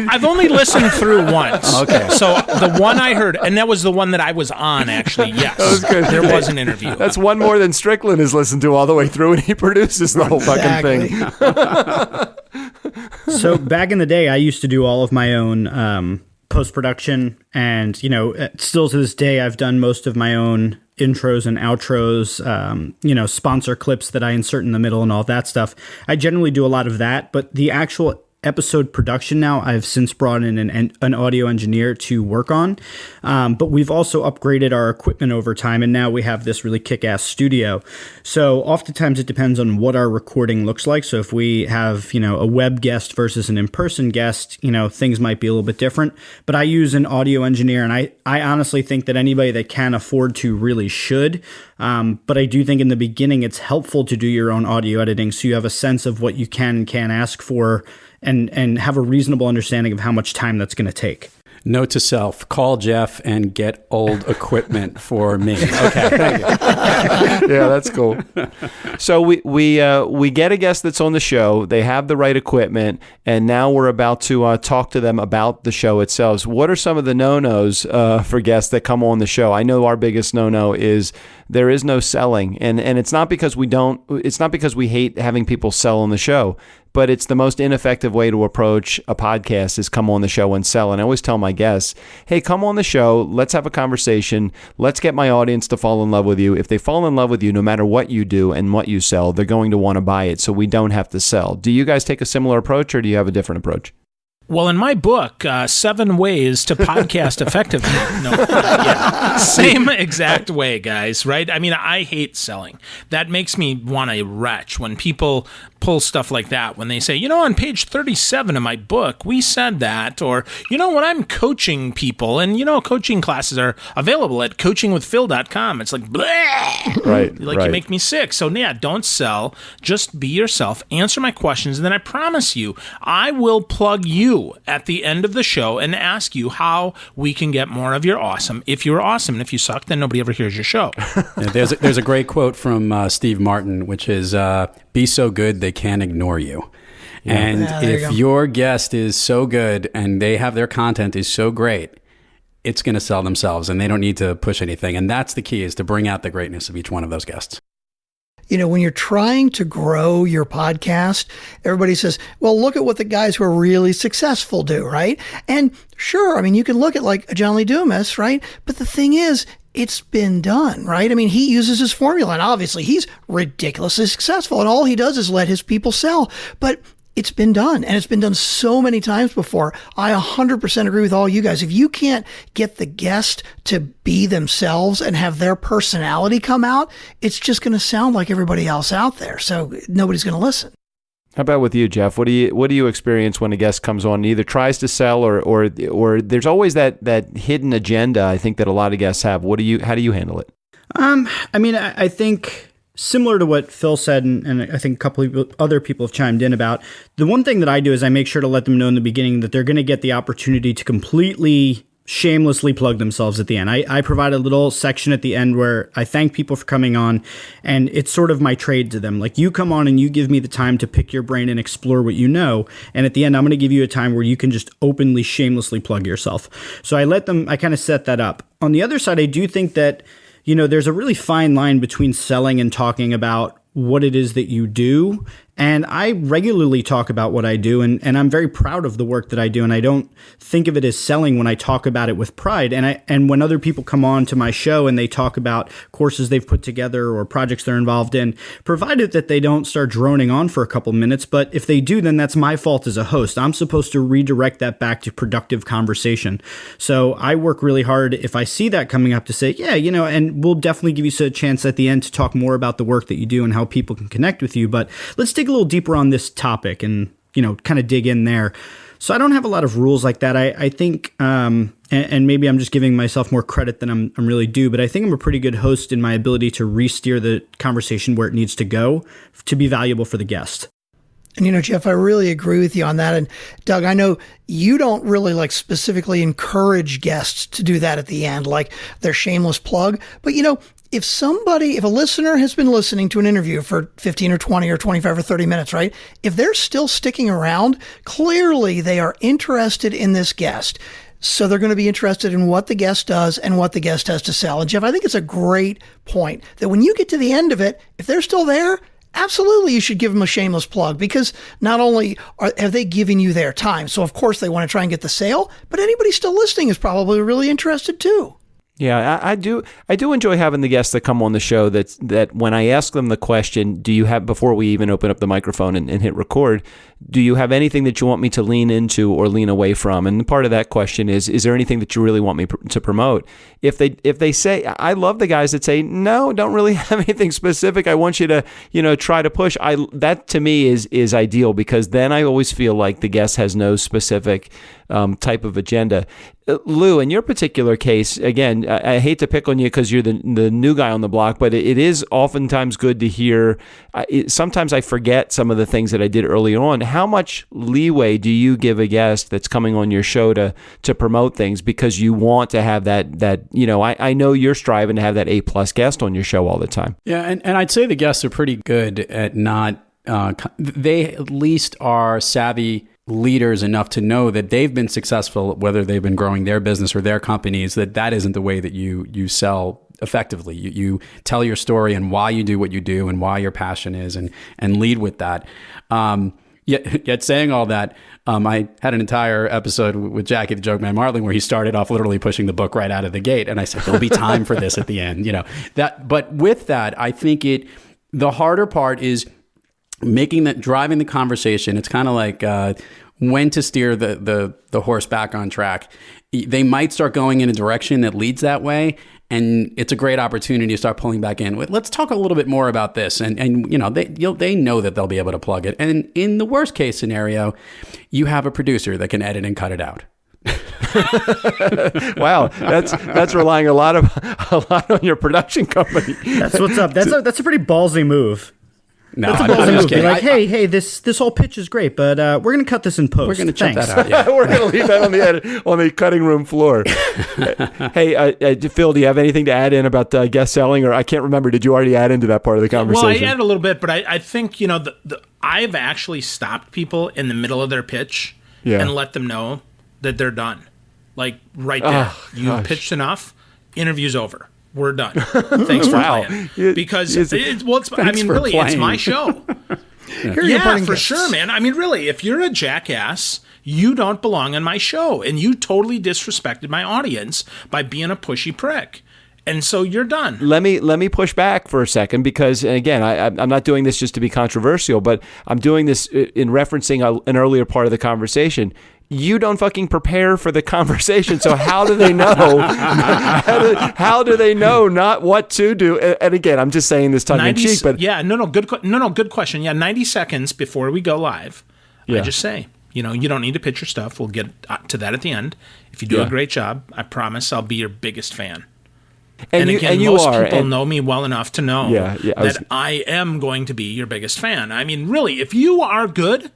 I've only listened through once. Okay. So the one I heard, and that was the one that I was on, actually, yes. That was good. There was an interview. That's one more than Strickland has listened to all the way through, and he produces the whole fucking thing. So back in the day, I used to do all of my own post-production, and, still to this day, I've done most of my own intros and outros, sponsor clips that I insert in the middle and all that stuff. I generally do a lot of that, but the actual episode production now, I've since brought in an audio engineer to work on. But we've also upgraded our equipment over time, and now we have this really kick-ass studio. So oftentimes it depends on what our recording looks like. So if we have, a web guest versus an in-person guest, things might be a little bit different. But I use an audio engineer, and I honestly think that anybody that can afford to really should. But I do think in the beginning it's helpful to do your own audio editing so you have a sense of what you can and can't ask for, and have a reasonable understanding of how much time that's going to take. Note to self, call Jeff and get old equipment for me. Okay, thank you. Yeah, that's cool. So we get a guest that's on the show. They have the right equipment, and now we're about to talk to them about the show itself. So what are some of the no-nos for guests that come on the show? I know our biggest no-no is there is no selling, and it's not because we hate having people sell on the show, but it's the most ineffective way to approach a podcast is come on the show and sell. And I always tell my guests, hey, come on the show. Let's have a conversation. Let's get my audience to fall in love with you. If they fall in love with you, no matter what you do and what you sell, they're going to want to buy it. So we don't have to sell. Do you guys take a similar approach, or do you have a different approach? Well, in my book, 7 Ways to Podcast Effectively. Same exact way, guys, right? I mean, I hate selling. That makes me want to retch when people pull stuff like that, when they say, on page 37 of my book, we said that, or, when I'm coaching people, and, coaching classes are available at coachingwithphil.com. It's like, bleh! Right. You make me sick. So, don't sell. Just be yourself. Answer my questions. And then I promise you, I will plug you at the end of the show and ask you how we can get more of your awesome. If you're awesome, and if you suck, then nobody ever hears your show. Yeah, there's a great quote from Steve Martin, which is, be so good they can't ignore you. Yeah. And if your guest is so good and their content is so great, it's going to sell themselves, and they don't need to push anything. And that's the key, is to bring out the greatness of each one of those guests. When you're trying to grow your podcast, everybody says, well, look at what the guys who are really successful do, right? And sure, I mean, you can look at like John Lee Dumas, right? But the thing is, it's been done, right? I mean, he uses his formula, and obviously he's ridiculously successful, and all he does is let his people sell. But it's been done, and it's been done so many times before. I 100% agree with all you guys. If you can't get the guest to be themselves and have their personality come out, it's just going to sound like everybody else out there. So nobody's going to listen. How about with you, Jeff? What do you experience when a guest comes on and either tries to sell or there's always that hidden agenda, I think, that a lot of guests have. How do you handle it? I think similar to what Phil said, and I think a couple of other people have chimed in about, the one thing that I do is I make sure to let them know in the beginning that they're going to get the opportunity to completely shamelessly plug themselves at the end. I provide a little section at the end where I thank people for coming on, and it's sort of my trade to them. Like, you come on and you give me the time to pick your brain and explore what you know, and at the end I'm going to give you a time where you can just openly, shamelessly plug yourself. So I kind of set that up. On the other side, I do think that there's a really fine line between selling and talking about what it is that you do. And I regularly talk about what I do, and I'm very proud of the work that I do, and I don't think of it as selling when I talk about it with pride. And when other people come on to my show and they talk about courses they've put together or projects they're involved in, provided that they don't start droning on for a couple minutes, but if they do, then that's my fault as a host. I'm supposed to redirect that back to productive conversation. So I work really hard if I see that coming up to say, and we'll definitely give you a chance at the end to talk more about the work that you do and how people can connect with you. But let's dig a little deeper on this topic, and kind of dig in there. So I don't have a lot of rules like that. I think, and maybe I'm just giving myself more credit than I'm really due, but I think I'm a pretty good host in my ability to re-steer the conversation where it needs to go to be valuable for the guest. And, Jeff, I really agree with you on that. And Doug, I know you don't really specifically encourage guests to do that at the end, like their shameless plug. But, if a listener has been listening to an interview for 15 or 20 or 25 or 30 minutes, right? If they're still sticking around, clearly they are interested in this guest. So they're going to be interested in what the guest does and what the guest has to sell. And Jeff, I think it's a great point that when you get to the end of it, if they're still there, absolutely, you should give them a shameless plug, because not only have they given you their time, so of course they want to try and get the sale, but anybody still listening is probably really interested too. Yeah, I do enjoy having the guests that come on the show that when I ask them the question, do you have, before we even open up the microphone and hit record, do you have anything that you want me to lean into or lean away from? And part of that question is there anything that you really want me to promote? If they say, I love the guys that say, no, don't really have anything specific. I want you to, try to push. That to me is ideal, because then I always feel like the guest has no specific type of agenda. Lou, in your particular case, again, I hate to pick on you because you're the new guy on the block, but it is oftentimes good to hear. Sometimes I forget some of the things that I did early on. How much leeway do you give a guest that's coming on your show to promote things, because you want to have that I know you're striving to have that A+ guest on your show all the time. Yeah, and I'd say the guests are pretty good at not, they at least are savvy leaders enough to know that they've been successful, whether they've been growing their business or their companies, that isn't the way that you sell effectively. You tell your story and why you do what you do and why your passion is, and lead with that. Yet saying all that, I had an entire episode with Jackie the Joke Man Martling where he started off literally pushing the book right out of the gate, and I said there'll be time for this at the end, that. But with that, I think the harder part is driving the conversation. It's kind of like when to steer the horse back on track. They might start going in a direction that leads that way, and it's a great opportunity to start pulling back in. Let's talk a little bit more about this, and they know that they'll be able to plug it. And in the worst case scenario, you have a producer that can edit and cut it out. Wow, that's relying a lot on your production company. That's what's up. That's a pretty ballsy move. No, that's a ballsy move. Be like, hey, this whole pitch is great, but we're going to cut this in post. We're going to check that out. Yeah. We're going to leave that on the cutting room floor. Hey, Phil, do you have anything to add in about guest selling? Or I can't remember. Did you already add into that part of the conversation? Well, I added a little bit, but I think I've actually stopped people in the middle of their pitch and let them know that they're done. Like right there, you've pitched enough. Interview's over. We're done. Thanks for playing. Because it's my show. Yeah, for sure, man. I mean, really, if you're a jackass, you don't belong on my show, and you totally disrespected my audience by being a pushy prick. And so you're done. Let me push back for a second, because, again, I'm not doing this just to be controversial, but I'm doing this in referencing an earlier part of the conversation. You don't fucking prepare for the conversation, so how do they know? How do they know not what to do? And again, I'm just saying this tongue in cheek, but good question. Yeah, 90 seconds before we go live, I just say, you don't need to pitch your stuff. We'll get to that at the end. If you do a great job, I promise I'll be your biggest fan. And most people know me well enough to know that I am going to be your biggest fan. I mean, really, if you are good,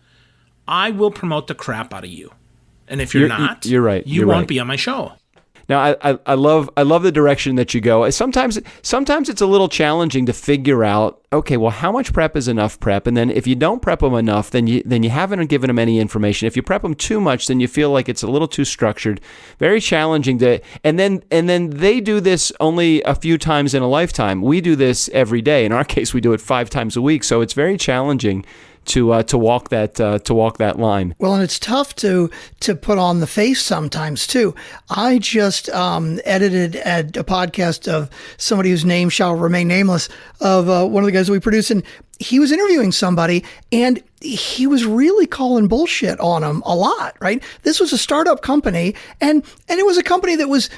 I will promote the crap out of you. And if you're not, you're right. You won't be on my show. Now, I love the direction that you go. Sometimes it's a little challenging to figure out, okay, well, how much prep is enough prep? And then if you don't prep them enough, then you haven't given them any information. If you prep them too much, then you feel like it's a little too structured. Very challenging to. And then they do this only a few times in a lifetime. We do this every day. In our case, we do it 5 times a week. So it's very challenging to walk that line. Well, and it's tough to put on the face sometimes too. I just edited a podcast of somebody whose name shall remain nameless, of one of the guys that we produce, and he was interviewing somebody, and he was really calling bullshit on him a lot, right? This was a startup company, and it was a company that was,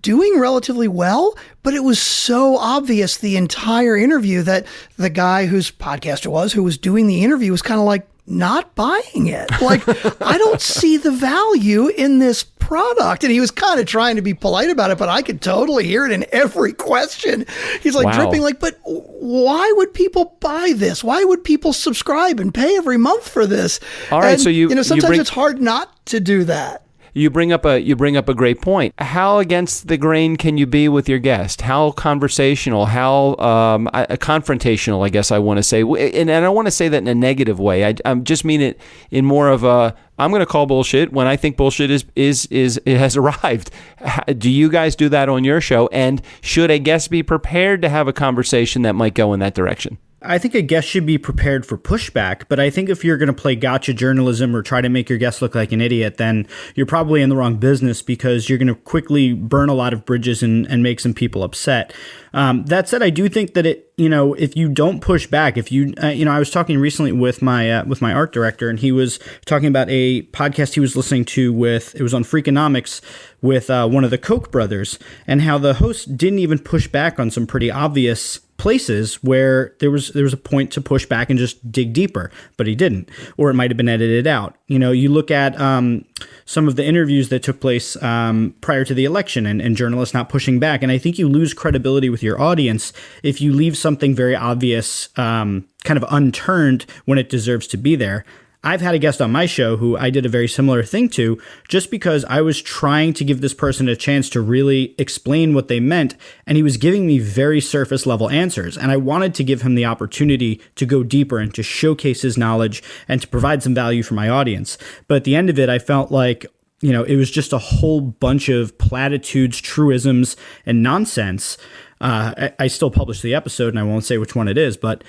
doing relatively well, but it was so obvious the entire interview that the guy whose podcast it was, who was doing the interview, was kind of like, not buying it. Like, I don't see the value in this product. And he was kind of trying to be polite about it, but I could totally hear it in every question. He's like dripping like, but why would people buy this? Why would people subscribe and pay every month for this? All right. And, So sometimes it's hard not to do that. You bring up a great point. How against the grain can you be with your guest? How conversational? How confrontational? I guess I want to say, and I don't want to say that in a negative way. I just mean it in more of a, I'm going to call bullshit when I think bullshit is it has arrived. Do you guys do that on your show? And should a guest be prepared to have a conversation that might go in that direction? I think a guest should be prepared for pushback, but I think if you're going to play gotcha journalism or try to make your guest look like an idiot, then you're probably in the wrong business, because you're going to quickly burn a lot of bridges and make some people upset. That said, I do think that if you don't push back, I was talking recently with my art director, and he was talking about a podcast he was listening to it was on Freakonomics with one of the Koch brothers, and how the host didn't even push back on some pretty obvious places where there was a point to push back and just dig deeper, but he didn't, or it might have been edited out. You look at some of the interviews that took place prior to the election and journalists not pushing back, and I think you lose credibility with your audience if you leave something very obvious kind of unturned when it deserves to be there. I've had a guest on my show who I did a very similar thing to, just because I was trying to give this person a chance to really explain what they meant, and he was giving me very surface level answers, and I wanted to give him the opportunity to go deeper and to showcase his knowledge and to provide some value for my audience. But at the end of it, I felt like it was just a whole bunch of platitudes, truisms, and nonsense. I still published the episode, and I won't say which one it is, but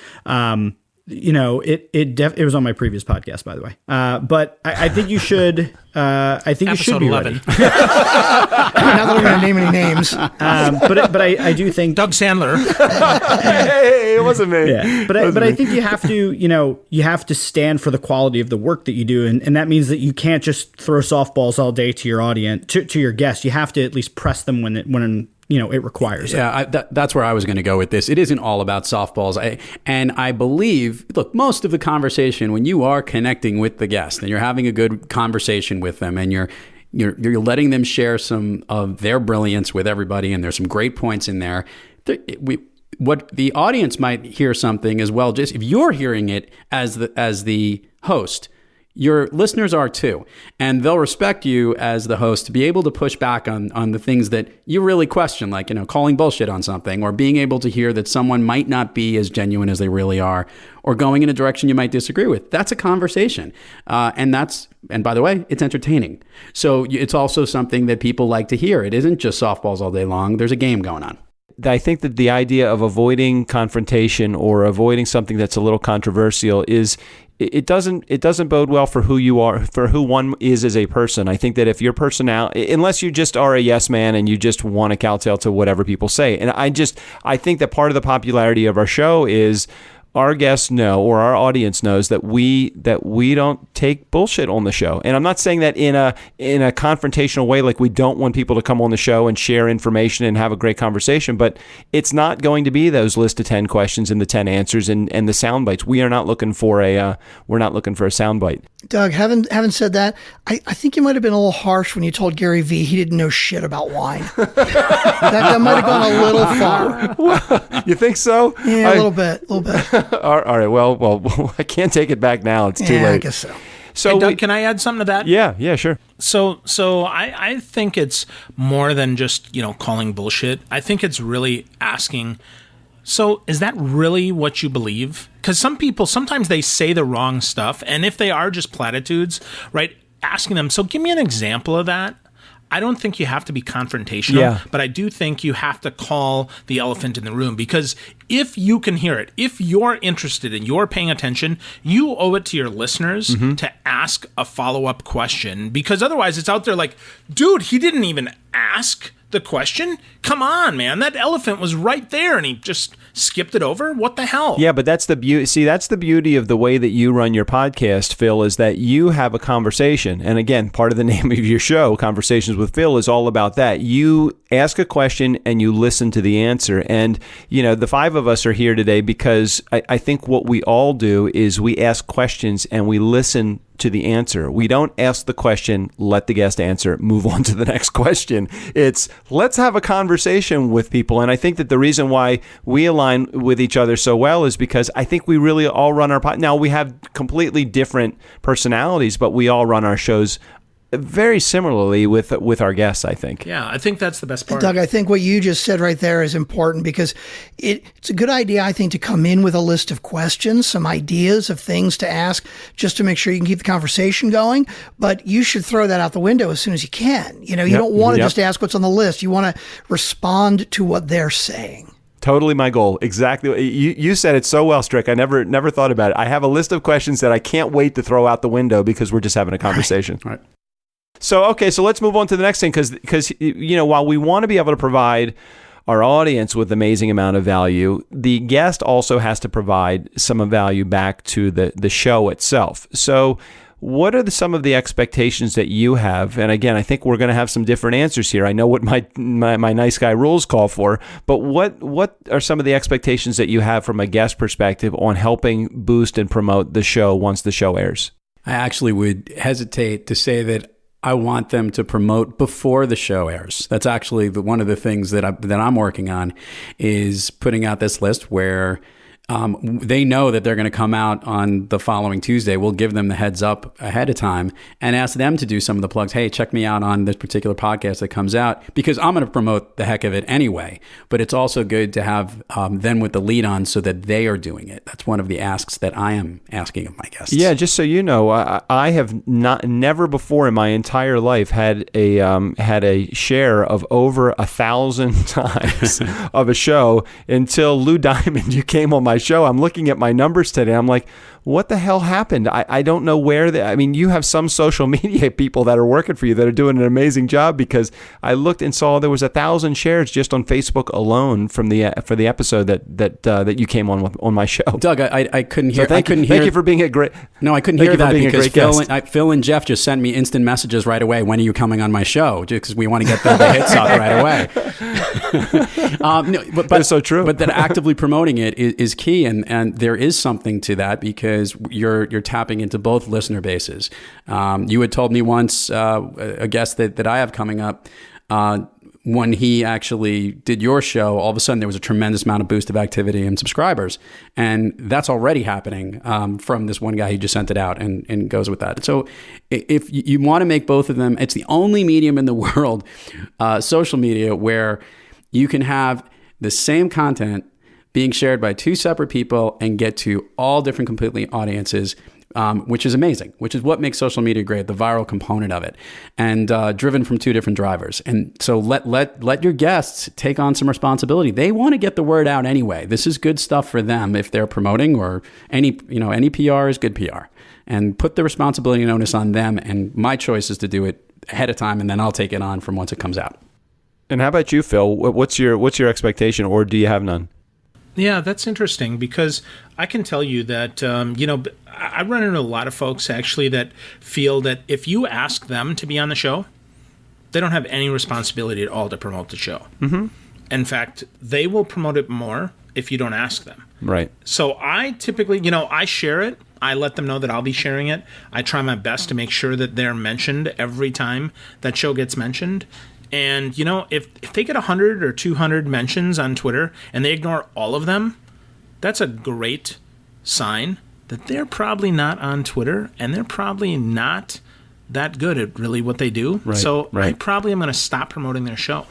it was on my previous podcast, by the way. But I think you should. I think Episode you should be 11. ready. Not that I'm going to name any names. But I do think Doug Sandler. Hey, it wasn't me. Yeah, but I think you have to, you have to stand for the quality of the work that you do, and that means that you can't just throw softballs all day to your audience, to your guests. You have to at least press them when it requires it. Yeah, that's where I was going to go with this. It isn't all about softballs. And I believe, look, most of the conversation, when you are connecting with the guest and you're having a good conversation with them, and you're letting them share some of their brilliance with everybody, and there's some great points in there. What the audience might hear something as well, just if you're hearing it as the host, your listeners are too, and they'll respect you as the host to be able to push back on the things that you really question, like, calling bullshit on something, or being able to hear that someone might not be as genuine as they really are, or going in a direction you might disagree with. That's a conversation. And by the way, it's entertaining. So it's also something that people like to hear. It isn't just softballs all day long. There's a game going on. I think that the idea of avoiding confrontation or avoiding something that's a little controversial it doesn't bode well for who you are, for who one is as a person. I think that if your personality, unless you just are a yes man and you just want to kowtow to whatever people say, and I think that part of the popularity of our show is our guests know, or our audience knows, that we don't take bullshit on the show. And I'm not saying that in a confrontational way, like we don't want people to come on the show and share information and have a great conversation, but it's not going to be those list of 10 questions and the 10 answers and the sound bites. We are not looking for a sound bite. Doug, having said that, I think you might have been a little harsh when you told Gary Vee he didn't know shit about wine. that might have gone a little far. You think so? Yeah, a little bit. All right. Well, I can't take it back now. It's too late. I guess so. So, hey, Doug, can I add something to that? Yeah, sure. So I think it's more than just calling bullshit. I think it's really asking, so is that really what you believe? Because some people, sometimes they say the wrong stuff, and if they are just platitudes, right, asking them, so give me an example of that. I don't think you have to be confrontational, but I do think you have to call the elephant in the room, because if you can hear it, if you're interested and you're paying attention, you owe it to your listeners to ask a follow-up question, because otherwise it's out there like, dude, he didn't even ask the question. Come on, man. That elephant was right there and he just skipped it over? What the hell? Yeah, but that's the beauty. See, that's the beauty of the way that you run your podcast, Phil, is that you have a conversation. And again, part of the name of your show, Conversations with Phil, is all about that. You ask a question and you listen to the answer. And, the five of us are here today because I think what we all do is we ask questions and we listen to the answer. We don't ask the question, let the guest answer, move on to the next question. It's let's have a conversation with people. And I think that the reason why we align with each other so well is because I think we really all run our pod. Now we have completely different personalities, but we all run our shows very similarly with our guests, I think. Yeah, I think that's the best part. Doug, I think what you just said right there is important because it's a good idea, I think, to come in with a list of questions, some ideas of things to ask, just to make sure you can keep the conversation going. But you should throw that out the window as soon as you can. You don't want to just ask what's on the list. You want to respond to what they're saying. Totally my goal. Exactly. You said it so well, Strick. I never thought about it. I have a list of questions that I can't wait to throw out the window because we're just having a conversation. Right. So let's move on to the next thing because while we want to be able to provide our audience with amazing amount of value, the guest also has to provide some value back to the show itself. So what are some of the expectations that you have? And again, I think we're going to have some different answers here. I know what my nice guy rules call for, but what are some of the expectations that you have from a guest perspective on helping boost and promote the show once the show airs? I actually would hesitate to say that I want them to promote before the show airs. That's actually one of the things that I'm working on is putting out this list where they know that they're going to come out on the following Tuesday. We'll give them the heads up ahead of time and ask them to do some of the plugs. Hey, check me out on this particular podcast that comes out because I'm going to promote the heck of it anyway. But it's also good to have them with the lead on so that they are doing it. That's one of the asks that I am asking of my guests. Yeah, just so you know, I have never before in my entire life had a share of over 1,000 times of a show until Lou Diamond, you came on my show. I'm looking at my numbers today. I'm like, what the hell happened? I don't know where you have some social media people that are working for you that are doing an amazing job because I looked and saw there was 1,000 shares just on Facebook alone for the episode that you came on my show. Doug, I couldn't hear. So thank you for being a great. No, I couldn't hear that because Phil and Jeff just sent me instant messages right away. When are you coming on my show? Just because we want to get the hits out right away. But that's so true. But that actively promoting it is key, and there is something to that because you're tapping into both listener bases. You had told me once a guest that I have coming up. When he actually did your show, all of a sudden there was a tremendous amount of boost of activity and subscribers. And that's already happening from this one guy who just sent it out and goes with that. So if you want to make both of them, it's the only medium in the world, social media, where you can have the same content being shared by two separate people and get to all different completely audiences, which is amazing, which is what makes social media great, the viral component of it, and driven from two different drivers. And so let your guests take on some responsibility. They want to get the word out anyway. This is good stuff for them if they're promoting, or any PR is good PR. And put the responsibility and onus on them. And my choice is to do it ahead of time, and then I'll take it on from once it comes out. And how about you, Phil? What's your expectation, or do you have none? Yeah, that's interesting because I can tell you that, I run into a lot of folks actually that feel that if you ask them to be on the show, they don't have any responsibility at all to promote the show. Mm-hmm. In fact, they will promote it more if you don't ask them. Right. So I typically, I share it. I let them know that I'll be sharing it. I try my best to make sure that they're mentioned every time that show gets mentioned. And, if they get 100 or 200 mentions on Twitter and they ignore all of them, that's a great sign that they're probably not on Twitter and they're probably not that good at really what they do. Right, so right. I probably am going to stop promoting their show.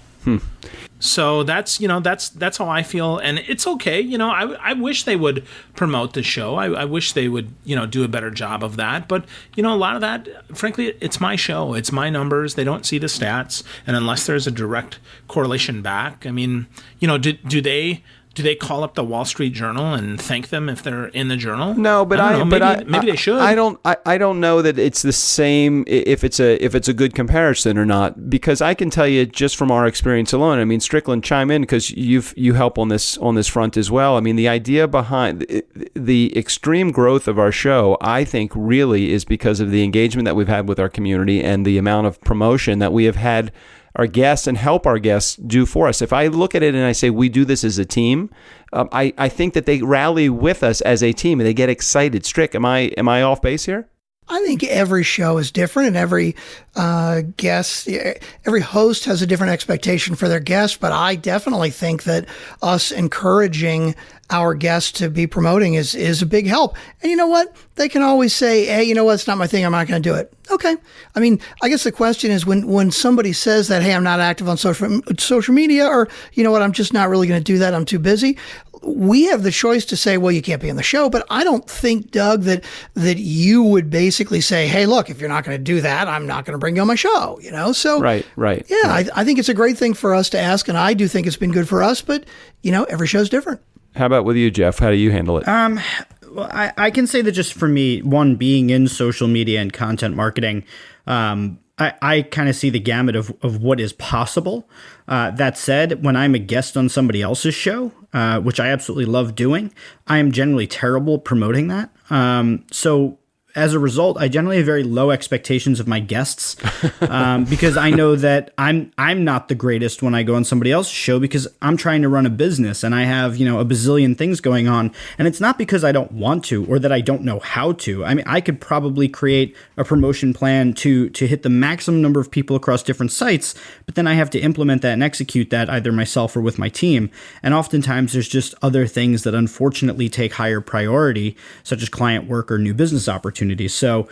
So that's how I feel. And it's okay. I wish they would promote the show. I wish they would, do a better job of that. But, a lot of that, frankly, it's my show. It's my numbers. They don't see the stats. And unless there's a direct correlation back, do they Do they call up the Wall Street Journal and thank them if they're in the Journal? No, but maybe they should. I don't know that it's the same if it's a good comparison or not, because I can tell you just from our experience alone. I mean, Strickland, chime in because you help on this front as well. I mean, the idea behind the extreme growth of our show, I think, really is because of the engagement that we've had with our community and the amount of promotion that we have had our guests and help our guests do for us. If I look at it and I say we do this as a team, I think that they rally with us as a team and they get excited. Strick, am I off base here? I think every show is different, and every guest, every host has a different expectation for their guests. But I definitely think that us encouraging our guests to be promoting is a big help. And you know what? They can always say, hey, you know what? It's not my thing. I'm not going to do it. Okay. I mean, I guess the question is when somebody says that, hey, I'm not active on social media, or, you know what, I'm just not really going to do that. I'm too busy. We have the choice to say, well, you can't be on the show. But I don't think, Doug, that you would basically say, hey, look, if you're not going to do that, I'm not going to bring you on my show, you know? So, right. Yeah, I think it's a great thing for us to ask. And I do think it's been good for us. But, you know, every show's different. How about with you, Jeff? How do you handle it? Well, I can say that just for me, one, being in social media and content marketing, I kind of see the gamut of what is possible. That said, when I'm a guest on somebody else's show, which I absolutely love doing, I am generally terrible at promoting that. So as a result, I generally have very low expectations of my guests because I know that I'm not the greatest when I go on somebody else's show because I'm trying to run a business and I have, you know, a bazillion things going on. And it's not because I don't want to or that I don't know how to. I mean, I could probably create a promotion plan to hit the maximum number of people across different sites, but then I have to implement that and execute that either myself or with my team. And oftentimes there's just other things that unfortunately take higher priority, such as client work or new business opportunities. So,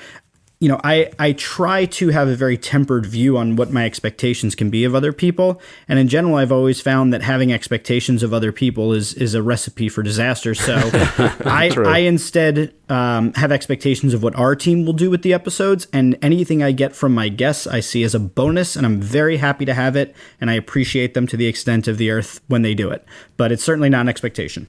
you know, I try to have a very tempered view on what my expectations can be of other people. And in general, I've always found that having expectations of other people is a recipe for disaster. So I instead have expectations of what our team will do with the episodes, and anything I get from my guests, I see as a bonus, and I'm very happy to have it. And I appreciate them to the extent of the earth when they do it. But it's certainly not an expectation.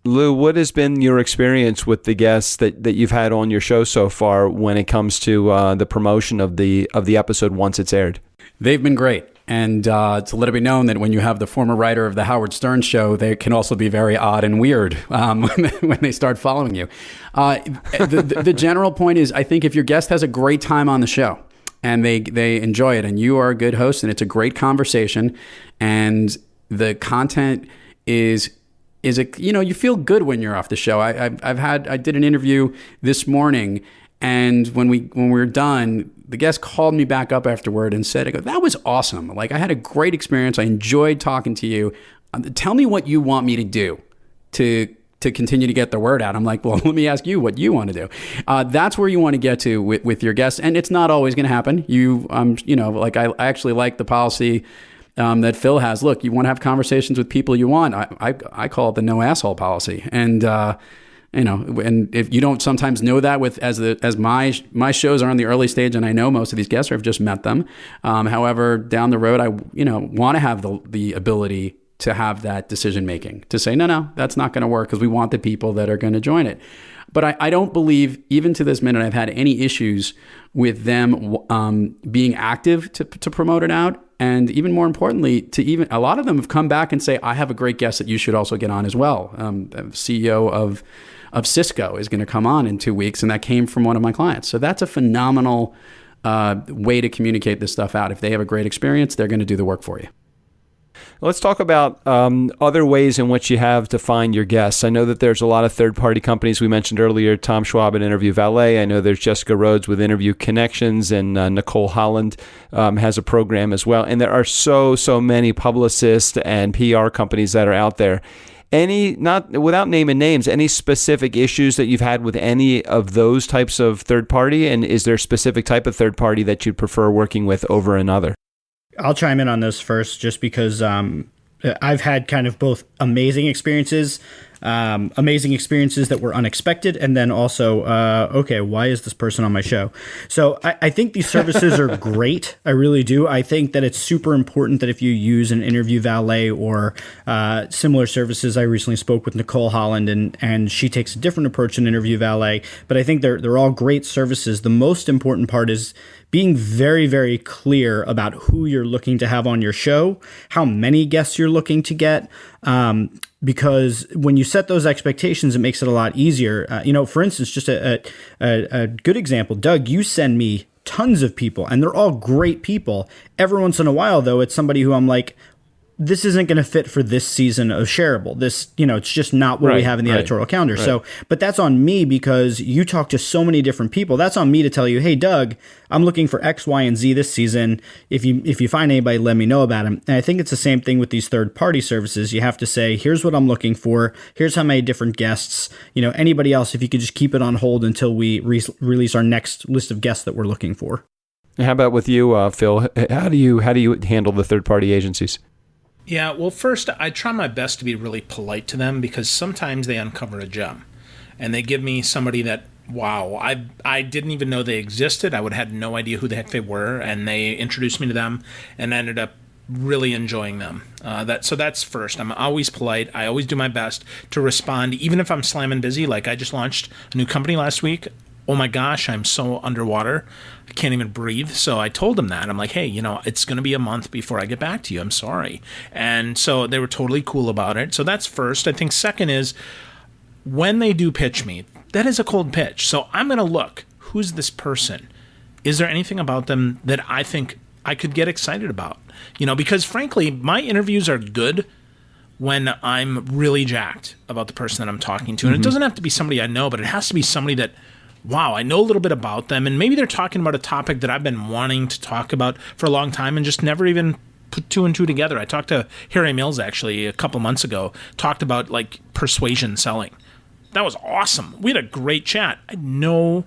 Lou, what has been your experience with the guests that you've had on your show so far when it comes to the promotion of the episode once it's aired? They've been great. And to let it be known that when you have the former writer of the Howard Stern show, they can also be very odd and weird when they start following you. The general point is, I think if your guest has a great time on the show and they enjoy it and you are a good host and it's a great conversation and the content is you feel good when you're off the show. I did an interview this morning, and when we were done, the guest called me back up afterward and said, that was awesome. Like, I had a great experience. I enjoyed talking to you. Tell me what you want me to do to continue to get the word out. I'm like, well, let me ask you what you want to do. That's where you want to get to with your guests. And it's not always going to happen. I actually like the policy that Phil has. Look, you want to have conversations with people you want. I call it the no asshole policy. And and if you don't sometimes know that as my shows are in the early stage, and I know most of these guests, or I've just met them. However, down the road, I want to have the ability to have that decision making to say no, that's not going to work because we want the people that are going to join it. But I don't believe, even to this minute, I've had any issues with them being active to promote it out. And even more importantly, a lot of them have come back and say, I have a great guest that you should also get on as well. The CEO of Cisco is going to come on in 2 weeks, and that came from one of my clients. So that's a phenomenal way to communicate this stuff out. If they have a great experience, they're going to do the work for you. Let's talk about other ways in which you have to find your guests. I know that there's a lot of third-party companies. We mentioned earlier Tom Schwab at Interview Valet. I know there's Jessica Rhodes with Interview Connections, and Nicole Holland has a program as well. And there are so many publicists and PR companies that are out there. Without naming names, any specific issues that you've had with any of those types of third-party? And is there a specific type of third-party that you'd prefer working with over another? I'll chime in on this first just because I've had kind of both amazing experiences amazing experiences that were unexpected, and then also, okay, why is this person on my show? So I think these services are great. I really do. I think that it's super important that if you use an interview valet or similar services, I recently spoke with Nicole Holland, and she takes a different approach in interview valet, but I think they're all great services. The most important part is being very, very clear about who you're looking to have on your show, how many guests you're looking to get, because when you set those expectations, it makes it a lot easier. For instance, just a good example, Doug, you send me tons of people, and they're all great people. Every once in a while, though, it's somebody who I'm like, this isn't going to fit for this season of Shareable. This, it's just not what we have in the editorial calendar. Right. So, but that's on me because you talk to so many different people. That's on me to tell you, hey, Doug, I'm looking for X, Y, and Z this season. If you find anybody, let me know about them. And I think it's the same thing with these third-party services. You have to say, here's what I'm looking for. Here's how many different guests. Anybody else, if you could just keep it on hold until we release our next list of guests that we're looking for. How about with you, Phil? How do you handle the third-party agencies? Yeah, well, first, I try my best to be really polite to them because sometimes they uncover a gem. And they give me somebody that, wow, I didn't even know they existed. I would have had no idea who the heck they were. And they introduced me to them and I ended up really enjoying them. So that's first. I'm always polite. I always do my best to respond, even if I'm slamming busy. Like I just launched a new company last week. Oh my gosh, I'm so underwater. I can't even breathe. So I told them that. I'm like, hey, it's going to be a month before I get back to you. I'm sorry. And so they were totally cool about it. So that's first. I think second is when they do pitch me, that is a cold pitch. So I'm going to look, who's this person? Is there anything about them that I think I could get excited about? Because frankly, my interviews are good when I'm really jacked about the person that I'm talking to. And it doesn't have to be somebody I know, but it has to be somebody that, wow, I know a little bit about them, and maybe they're talking about a topic that I've been wanting to talk about for a long time and just never even put two and two together. I talked to Harry Mills, actually, a couple months ago, talked about, persuasion selling. That was awesome. We had a great chat. I had no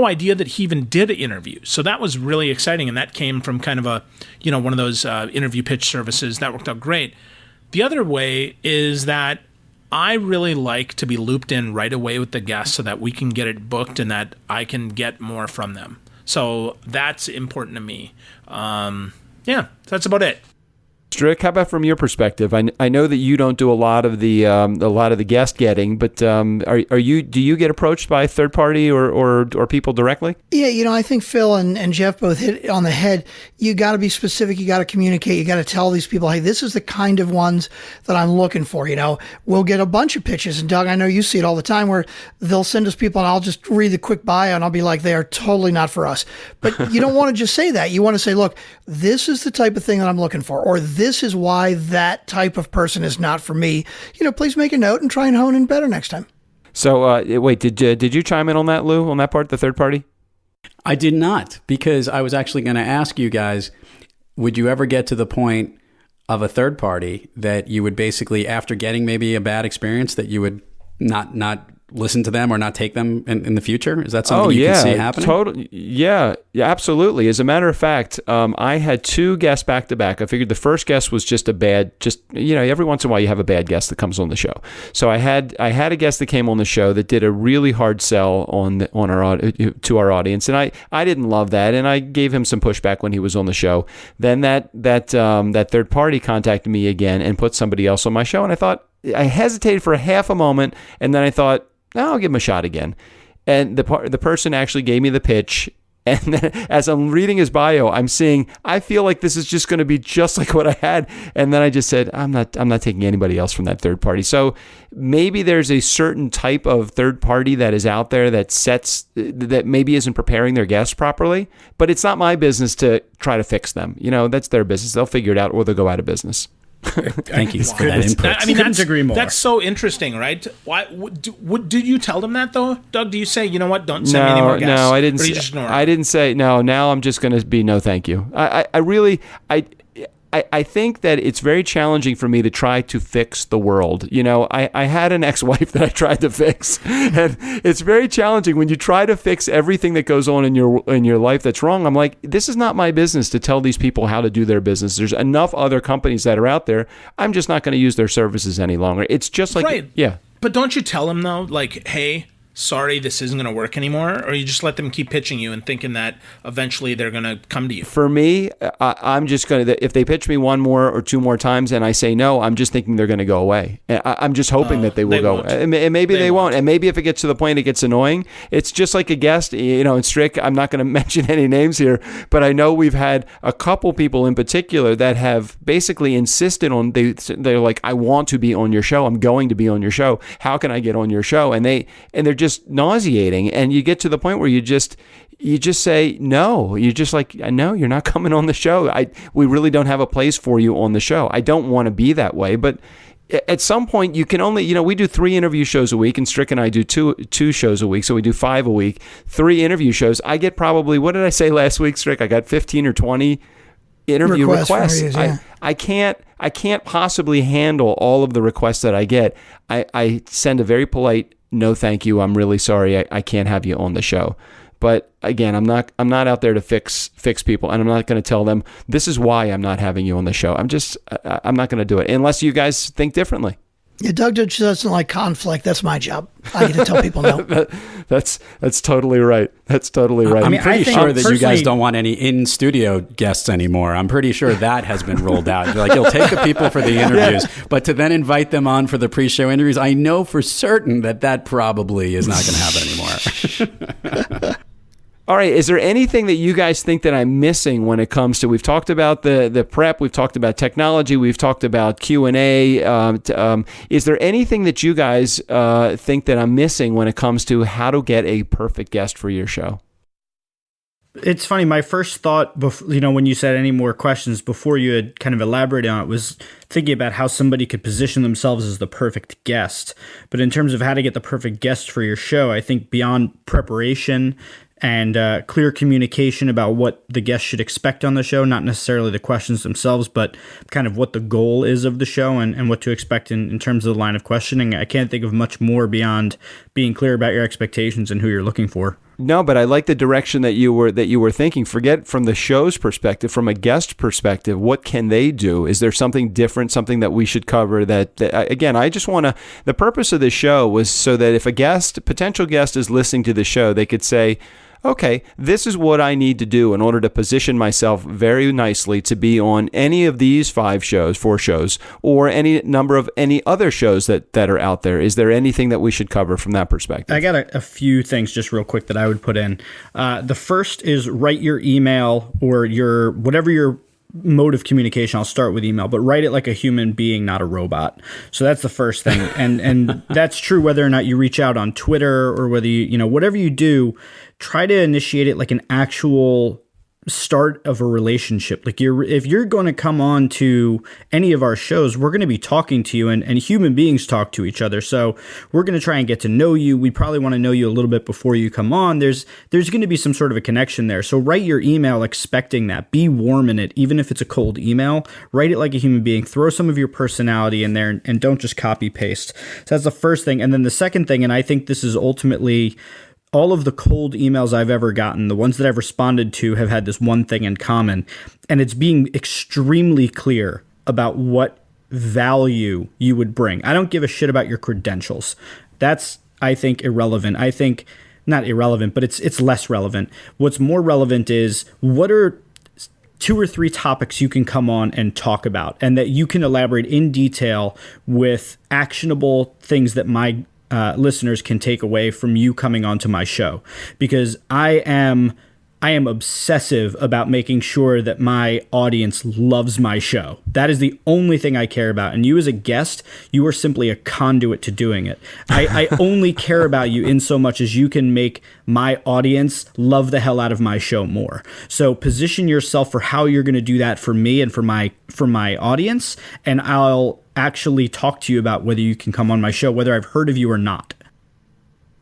idea that he even did an interview. So that was really exciting, and that came from kind of a, one of those interview pitch services. That worked out great. The other way is that I really like to be looped in right away with the guests so that we can get it booked and that I can get more from them. So that's important to me. That's about it. Strick, how about from your perspective? I know that you don't do a lot of the guest getting, but do you get approached by third party or people directly? Yeah, I think Phil and Jeff both hit it on the head. You got to be specific. You got to communicate. You got to tell these people, hey, this is the kind of ones that I'm looking for. We'll get a bunch of pitches, and Doug, I know you see it all the time where they'll send us people, and I'll just read the quick bio, and I'll be like, they are totally not for us. But you don't want to just say that. You want to say, look, this is the type of thing that I'm looking for, or this is why that type of person is not for me. Please make a note and try and hone in better next time. So wait, did you chime in on that, Lou, on that part, the third party? I did not, because I was actually going to ask you guys, would you ever get to the point of a third party that you would basically, after getting maybe a bad experience, that you would not listen to them or not take them in the future? Is that something you can see happening? Totally. Yeah, absolutely. As a matter of fact, I had two guests back to back. I figured the first guest was just every once in a while you have a bad guest that comes on the show. So I had a guest that came on the show that did a really hard sell to our audience, and I didn't love that, and I gave him some pushback when he was on the show. Then that third party contacted me again and put somebody else on my show, and I hesitated for a half a moment, and then I thought, I'll give him a shot again. And the person actually gave me the pitch. And then as I'm reading his bio, I'm seeing, I feel like this is just going to be just like what I had. And then I just said, I'm not taking anybody else from that third party. So maybe there's a certain type of third party that is out there that maybe isn't preparing their guests properly, but it's not my business to try to fix them. That's their business. They'll figure it out or they'll go out of business. Thank you for that input. Couldn't agree more. That's so interesting, right? Why did you tell them that though, Doug? Do you say, you know what, don't send me any more guests? No, I didn't say no. Now I'm just going to be no, thank you. I think that it's very challenging for me to try to fix the world. You know, I had an ex-wife that I tried to fix, and it's very challenging when you try to fix everything that goes on in your life that's wrong. I'm like, this is not my business to tell these people how to do their business. There's enough other companies that are out there. I'm just not going to use their services any longer. It's just like, right. Yeah. But don't you tell them though, like, hey, sorry, this isn't going to work anymore? Or you just let them keep pitching you and thinking that eventually they're going to come to you? For me, I'm just going to, if they pitch me one more or two more times and I say no, I'm just thinking they're going to go away. I'm just hoping that they will go. And maybe they won't. And maybe if it gets to the point it gets annoying, it's just like a guest, you know, in Strick, I'm not going to mention any names here, but I know we've had a couple people in particular that have basically insisted on, they're like, I want to be on your show. I'm going to be on your show. How can I get on your show? And they're just nauseating, and you get to the point where you just say no. You're just like, no, you're not coming on the show. We really don't have a place for you on the show. I don't want to be that way, but at some point you can only, you know, we do 3 interview shows a week, and Strick and I do two shows a week, so we do 5 a week. 3 interview shows. I get probably, what did I say last week, Strick? I got 15 or 20 interview requests. Yeah. I can't possibly handle all of the requests that I get. I send a very polite no, thank you. I'm really sorry. I can't have you on the show. But again, I'm not out there to fix people, and I'm not going to tell them this is why I'm not having you on the show. I'm not going to do it unless you guys think differently. Yeah, Doug just doesn't like conflict. That's my job. I get to tell people no. That's totally right. That's totally right. I'm pretty sure that you guys don't want any in-studio guests anymore. I'm pretty sure that has been rolled out. Like, you'll take the people for the interviews, but to then invite them on for the pre-show interviews, I know for certain that probably is not going to happen anymore. All right. Is there anything that you guys think that I'm missing when it comes to? We've talked about the prep. We've talked about technology. We've talked about Q&A. Is there anything that you guys think that I'm missing when it comes to how to get a perfect guest for your show? It's funny. My first thought, when you said any more questions before you had kind of elaborated on it, was thinking about how somebody could position themselves as the perfect guest. But in terms of how to get the perfect guest for your show, I think beyond preparation and clear communication about what the guest should expect on the show, not necessarily the questions themselves, but kind of what the goal is of the show and what to expect in terms of the line of questioning. I can't think of much more beyond being clear about your expectations and who you're looking for. No, but I like the direction that you were thinking. Forget from the show's perspective, from a guest perspective, what can they do? Is there something different, something that we should cover? That again, I just want to. The purpose of the show was so that if a potential guest is listening to the show, they could say, okay, this is what I need to do in order to position myself very nicely to be on any of these 4 shows, or any number of any other shows that are out there. Is there anything that we should cover from that perspective? I got a few things just real quick that I would put in. The first is write your email or whatever your mode of communication. I'll start with email, but write it like a human being, not a robot. So that's the first thing. And that's true whether or not you reach out on Twitter or whether whatever you do, try to initiate it like an actual start of a relationship. Like if you're going to come on to any of our shows, we're going to be talking to you, and human beings talk to each other. So we're going to try and get to know you. We probably want to know you a little bit before you come on. There's going to be some sort of a connection there. So write your email expecting that. Be warm in it, even if it's a cold email. Write it like a human being. Throw some of your personality in there, and don't just copy paste. So that's the first thing. And then the second thing, and I think this is ultimately all of the cold emails I've ever gotten, the ones that I've responded to, have had this one thing in common, and it's being extremely clear about what value you would bring. I don't give a shit about your credentials. That's, I think, irrelevant. I think not irrelevant, but it's less relevant. What's more relevant is what are 2 or 3 topics you can come on and talk about, and that you can elaborate in detail with actionable things that my listeners can take away from you coming onto my show, because I am obsessive about making sure that my audience loves my show. That is the only thing I care about. And you as a guest, you are simply a conduit to doing it. I only care about you in so much as you can make my audience love the hell out of my show more. So position yourself for how you're going to do that for me and for my audience, and I'll actually talk to you about whether you can come on my show, whether I've heard of you or not.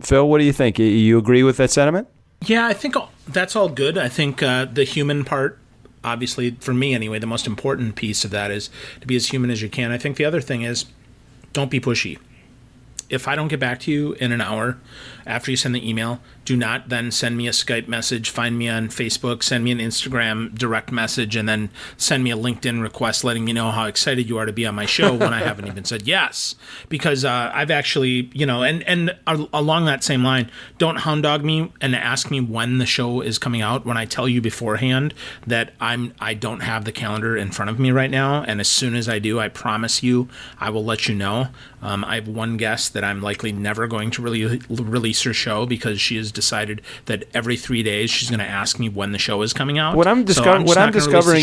Phil, what do you think? You agree with that sentiment? Yeah, I think that's all good. I think the human part obviously, for me anyway, the most important piece of that is to be as human as you can. I think the other thing is don't be pushy. If I don't get back to you in an hour after you send the email, do not then send me a Skype message, find me on Facebook, send me an Instagram direct message, and then send me a LinkedIn request letting me know how excited you are to be on my show when I haven't even said yes. Because I've actually, and along that same line, don't hound dog me and ask me when the show is coming out when I tell you beforehand that I don't have the calendar in front of me right now. And as soon as I do, I promise you, I will let you know. I have one guest that I'm likely never going to really release her show because she has decided that every 3 days she's going to ask me when the show is coming out. What I'm discovering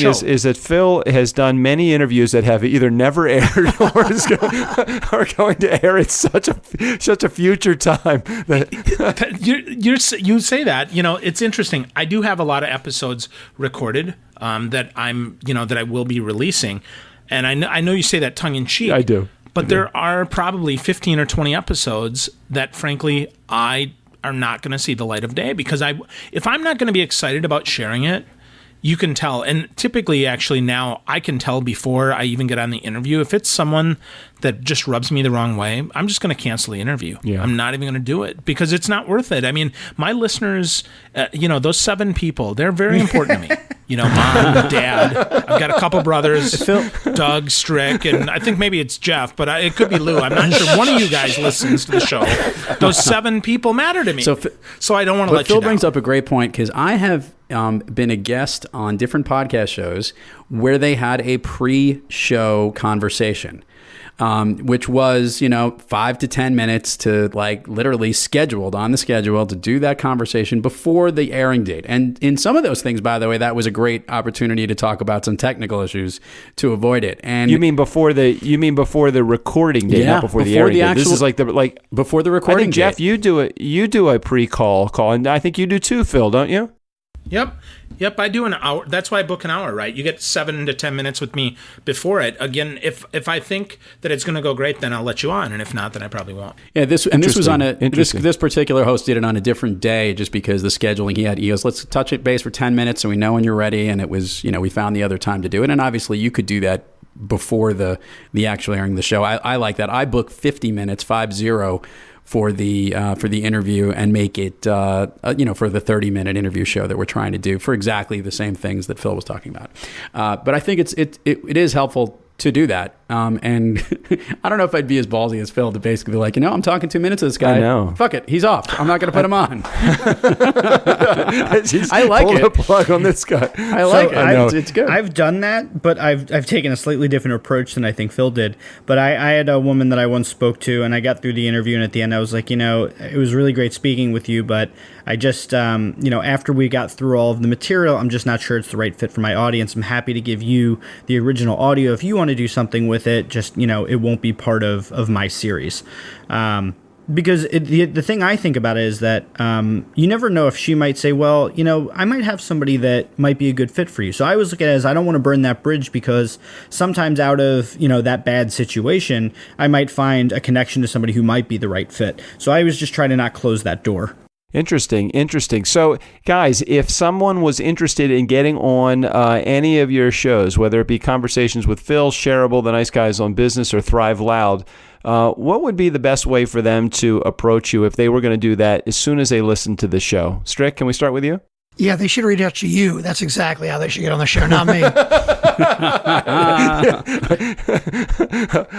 is that Phil has done many interviews that have either never aired or are going to air at such a future time. You say that, it's interesting. I do have a lot of episodes recorded that I will be releasing, and I know you say that tongue in cheek. I do. But there are probably 15 or 20 episodes that, frankly, I are not going to see the light of day because if I'm not going to be excited about sharing it, you can tell. And typically, actually, now I can tell before I even get on the interview. If it's someone that just rubs me the wrong way, I'm just going to cancel the interview. Yeah. I'm not even going to do it because it's not worth it. I mean, my listeners, those 7 people, they're very important to me. Mom, Dad, I've got a couple brothers, Doug, Strick, and I think maybe it's Jeff, but it could be Lou. I'm not sure. One of you guys listens to the show. Those 7 people matter to me. So I don't want to let you down. Phil brings up a great point because I have been a guest on different podcast shows where they had a pre-show conversation. Which was, 5 to 10 minutes to literally scheduled on the schedule to do that conversation before the airing date. And in some of those things, by the way, that was a great opportunity to talk about some technical issues to avoid it. And you mean before the recording date, not before the airing date. This is before the recording. I think, Jeff, you do a pre-call, and I think you do too, Phil, don't you? Yep, I do an hour. That's why I book an hour, right? You get 7 to 10 minutes with me before it. Again, if I think that it's going to go great, then I'll let you on, and if not, then I probably won't. Yeah, this was on this particular host did it on a different day, just because the scheduling he goes, let's touch it base for 10 minutes, so we know when you're ready, and it was we found the other time to do it, and obviously you could do that before the actual airing of the show. I like that. I book 50 minutes, 50. For the interview and make it for the 30-minute interview show that we're trying to do for exactly the same things that Phil was talking about. But I think it is helpful to do that. And I don't know if I'd be as ballsy as Phil to basically be like, I'm talking 2 minutes of this guy. I know. Fuck it. He's off. I'm not going to put him on. I like it. Pull the plug on this guy. I like it. It's good. I've done that, but I've taken a slightly different approach than I think Phil did. But I had a woman that I once spoke to, and I got through the interview, and at the end I was like, it was really great speaking with you, but I just, after we got through all of the material, I'm just not sure it's the right fit for my audience. I'm happy to give you the original audio if you want to do something with it. Just, it won't be part of my series. Because the thing I think about it is that you never know if she might say, well, I might have somebody that might be a good fit for you. So I always look at it as I don't want to burn that bridge, because sometimes out of, that bad situation, I might find a connection to somebody who might be the right fit. So I was just trying to not close that door. Interesting. So, guys, if someone was interested in getting on any of your shows, whether it be Conversations with Phil, Shareable, The Nice Guys on Business, or Thrive Loud, what would be the best way for them to approach you if they were going to do that as soon as they listen to the show? Strick, can we start with you? Yeah, they should reach out to you. That's exactly how they should get on the show, not me.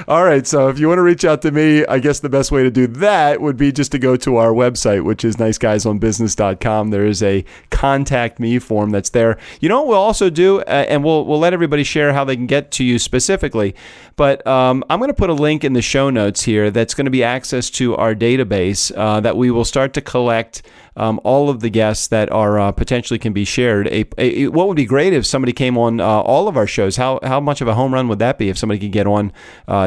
All right, so if you want to reach out to me, I guess the best way to do that would be just to go to our website, which is niceguysonbusiness.com. There is a contact me form that's there. You know what we'll also do, and we'll let everybody share how they can get to you specifically, but I'm going to put a link in the show notes here that's going to be access to our database that we will start to collect all of the guests that are potentially can be shared. What would be great if somebody came on all of our shows? How much of a home run would that be if somebody could get on,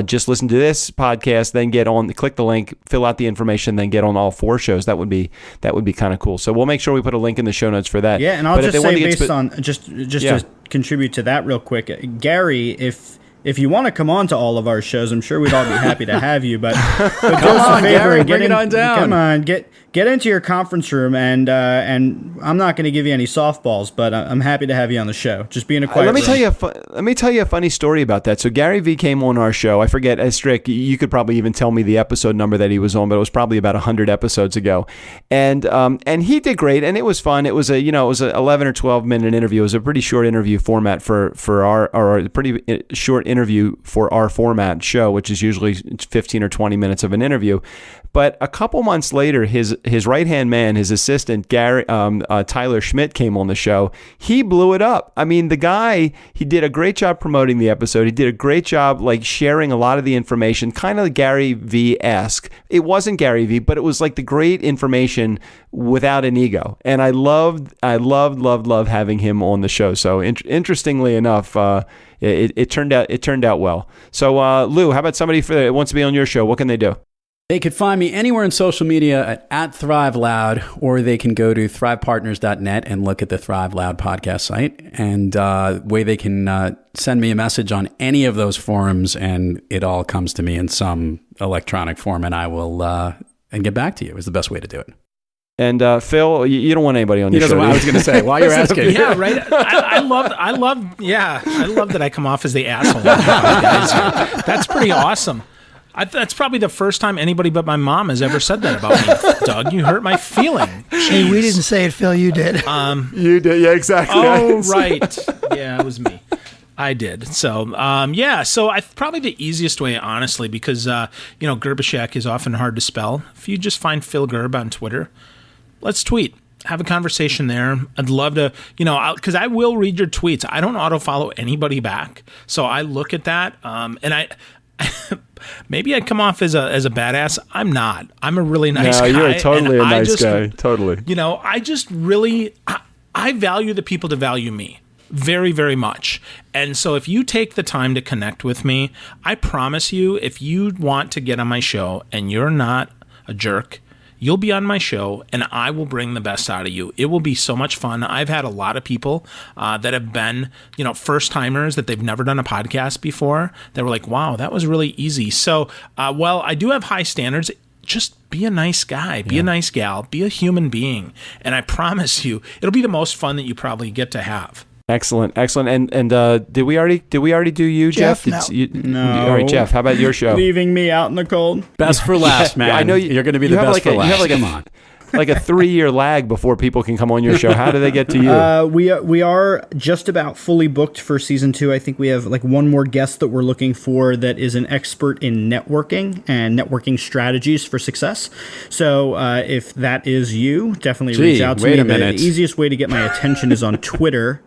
just listen to this podcast, then get on, click the link, fill out the information, then get on all 4 shows? That would be kind of cool. So we'll make sure we put a link in the show notes for that. Yeah, and I'll just say based on just to contribute to that real quick, Gary, if if you want to come on to all of our shows, I'm sure we'd all be happy to have you. But do us Come a on, favor Gary, and bring it on down. Come on, get into your conference room, and I'm not going to give you any softballs, but I'm happy to have you on the show. Just be in a quiet Let me room. tell you a funny story about that. So Gary V came on our show. I forget, Strick, you could probably even tell me the episode number that he was on, but it was probably about 100 episodes ago. And he did great, and it was fun. It was a 11 or 12 minute interview. It was a pretty short interview format for our pretty short interview for our format show, which is usually 15 or 20 minutes of an interview. But a couple months later, his right-hand man, his assistant, Tyler Schmidt, came on the show. He blew it up. I mean, the guy, he did a great job promoting the episode. He did a great job like sharing a lot of the information, kind of Gary V-esque. It wasn't Gary V, but it was like the great information without an ego. And I loved having him on the show. So interestingly enough, it turned out well. So Lou, how about somebody that wants to be on your show? What can they do? They could find me anywhere in social media at Thrive Loud, or they can go to thrivepartners.net and look at the Thrive Loud podcast site. And way they can send me a message on any of those forums, and it all comes to me in some electronic form, and I will and get back to you is the best way to do it. And Phil, you don't want anybody on your show. I was going to say, while you're asking. Yeah, right. I love that I come off as the asshole. That's pretty awesome. That's probably the first time anybody but my mom has ever said that about me. Doug, you hurt my feeling. Hey, we didn't say it, Phil. You did. You did, yeah, exactly. Oh, right. Yeah, it was me. I did. So, So probably the easiest way, honestly, because Gerbyshak is often hard to spell. If you just find Phil Gerb on Twitter, let's tweet. Have a conversation there. I'd love to, because I will read your tweets. I don't auto-follow anybody back, so I look at that, and I. Maybe I come off as a badass. I'm not. I'm a really nice guy. No, you're totally a nice guy. Totally. I just really, I value the people to value me very, very much. And so if you take the time to connect with me, I promise you, if you want to get on my show and you're not a jerk, you'll be on my show, and I will bring the best out of you. It will be so much fun. I've had a lot of people that have been, first-timers that they've never done a podcast before. They were like, wow, that was really easy. So, while I do have high standards, just be a nice guy, be a nice gal, be a human being. And I promise you, it'll be the most fun that you probably get to have. Excellent. And did we already do you, Jeff? No. All right, Jeff. How about your show? Leaving me out in the cold. Best for last, man. I know you're going to be the best for last. Come on. Like a 3-year lag before people can come on your show. How do they get to you? We are just about fully booked for season 2. I think we have one more guest that we're looking for that is an expert in networking and networking strategies for success. So if that is you, definitely reach out to me. The easiest way to get my attention is on Twitter.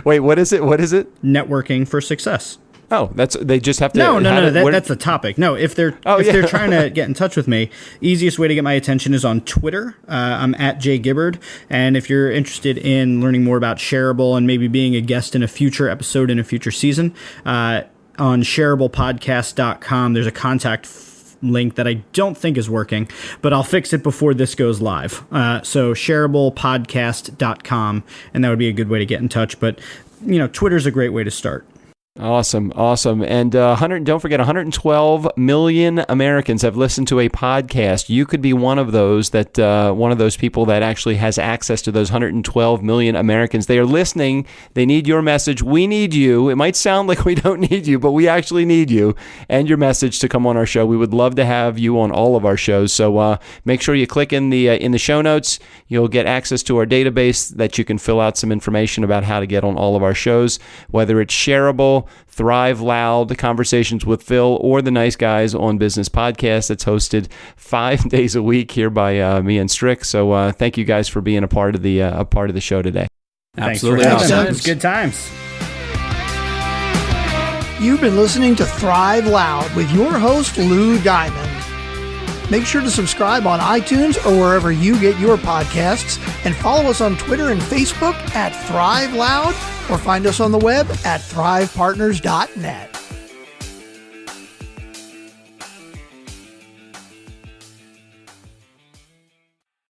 Wait, what is it? Networking for success. Oh, they just have to. No. That's the topic. No, if they're trying to get in touch with me, easiest way to get my attention is on Twitter. I'm at Gibbard, and if you're interested in learning more about Shareable and maybe being a guest in a future episode in a future season, on shareablepodcast.com, there's a contact link that I don't think is working, but I'll fix it before this goes live. So shareablepodcast.com, and that would be a good way to get in touch. But Twitter's a great way to start. Awesome. And don't forget, 112 million Americans have listened to a podcast. You could be one of those people that actually has access to those 112 million Americans. They are listening. They need your message. We need you. It might sound like we don't need you, but we actually need you and your message to come on our show. We would love to have you on all of our shows. So make sure you click in the show notes. You'll get access to our database that you can fill out some information about how to get on all of our shows, whether it's Shareable, Thrive Loud, Conversations with Phil, or the Nice Guys on Business podcast that's hosted 5 days a week here by me and Strick. So thank you guys for being a part of the show today. Absolutely. It's good times. You've been listening to Thrive Loud with your host, Lou Diamond. Make sure to subscribe on iTunes or wherever you get your podcasts, and follow us on Twitter and Facebook at Thrive Loud, or find us on the web at thrivepartners.net.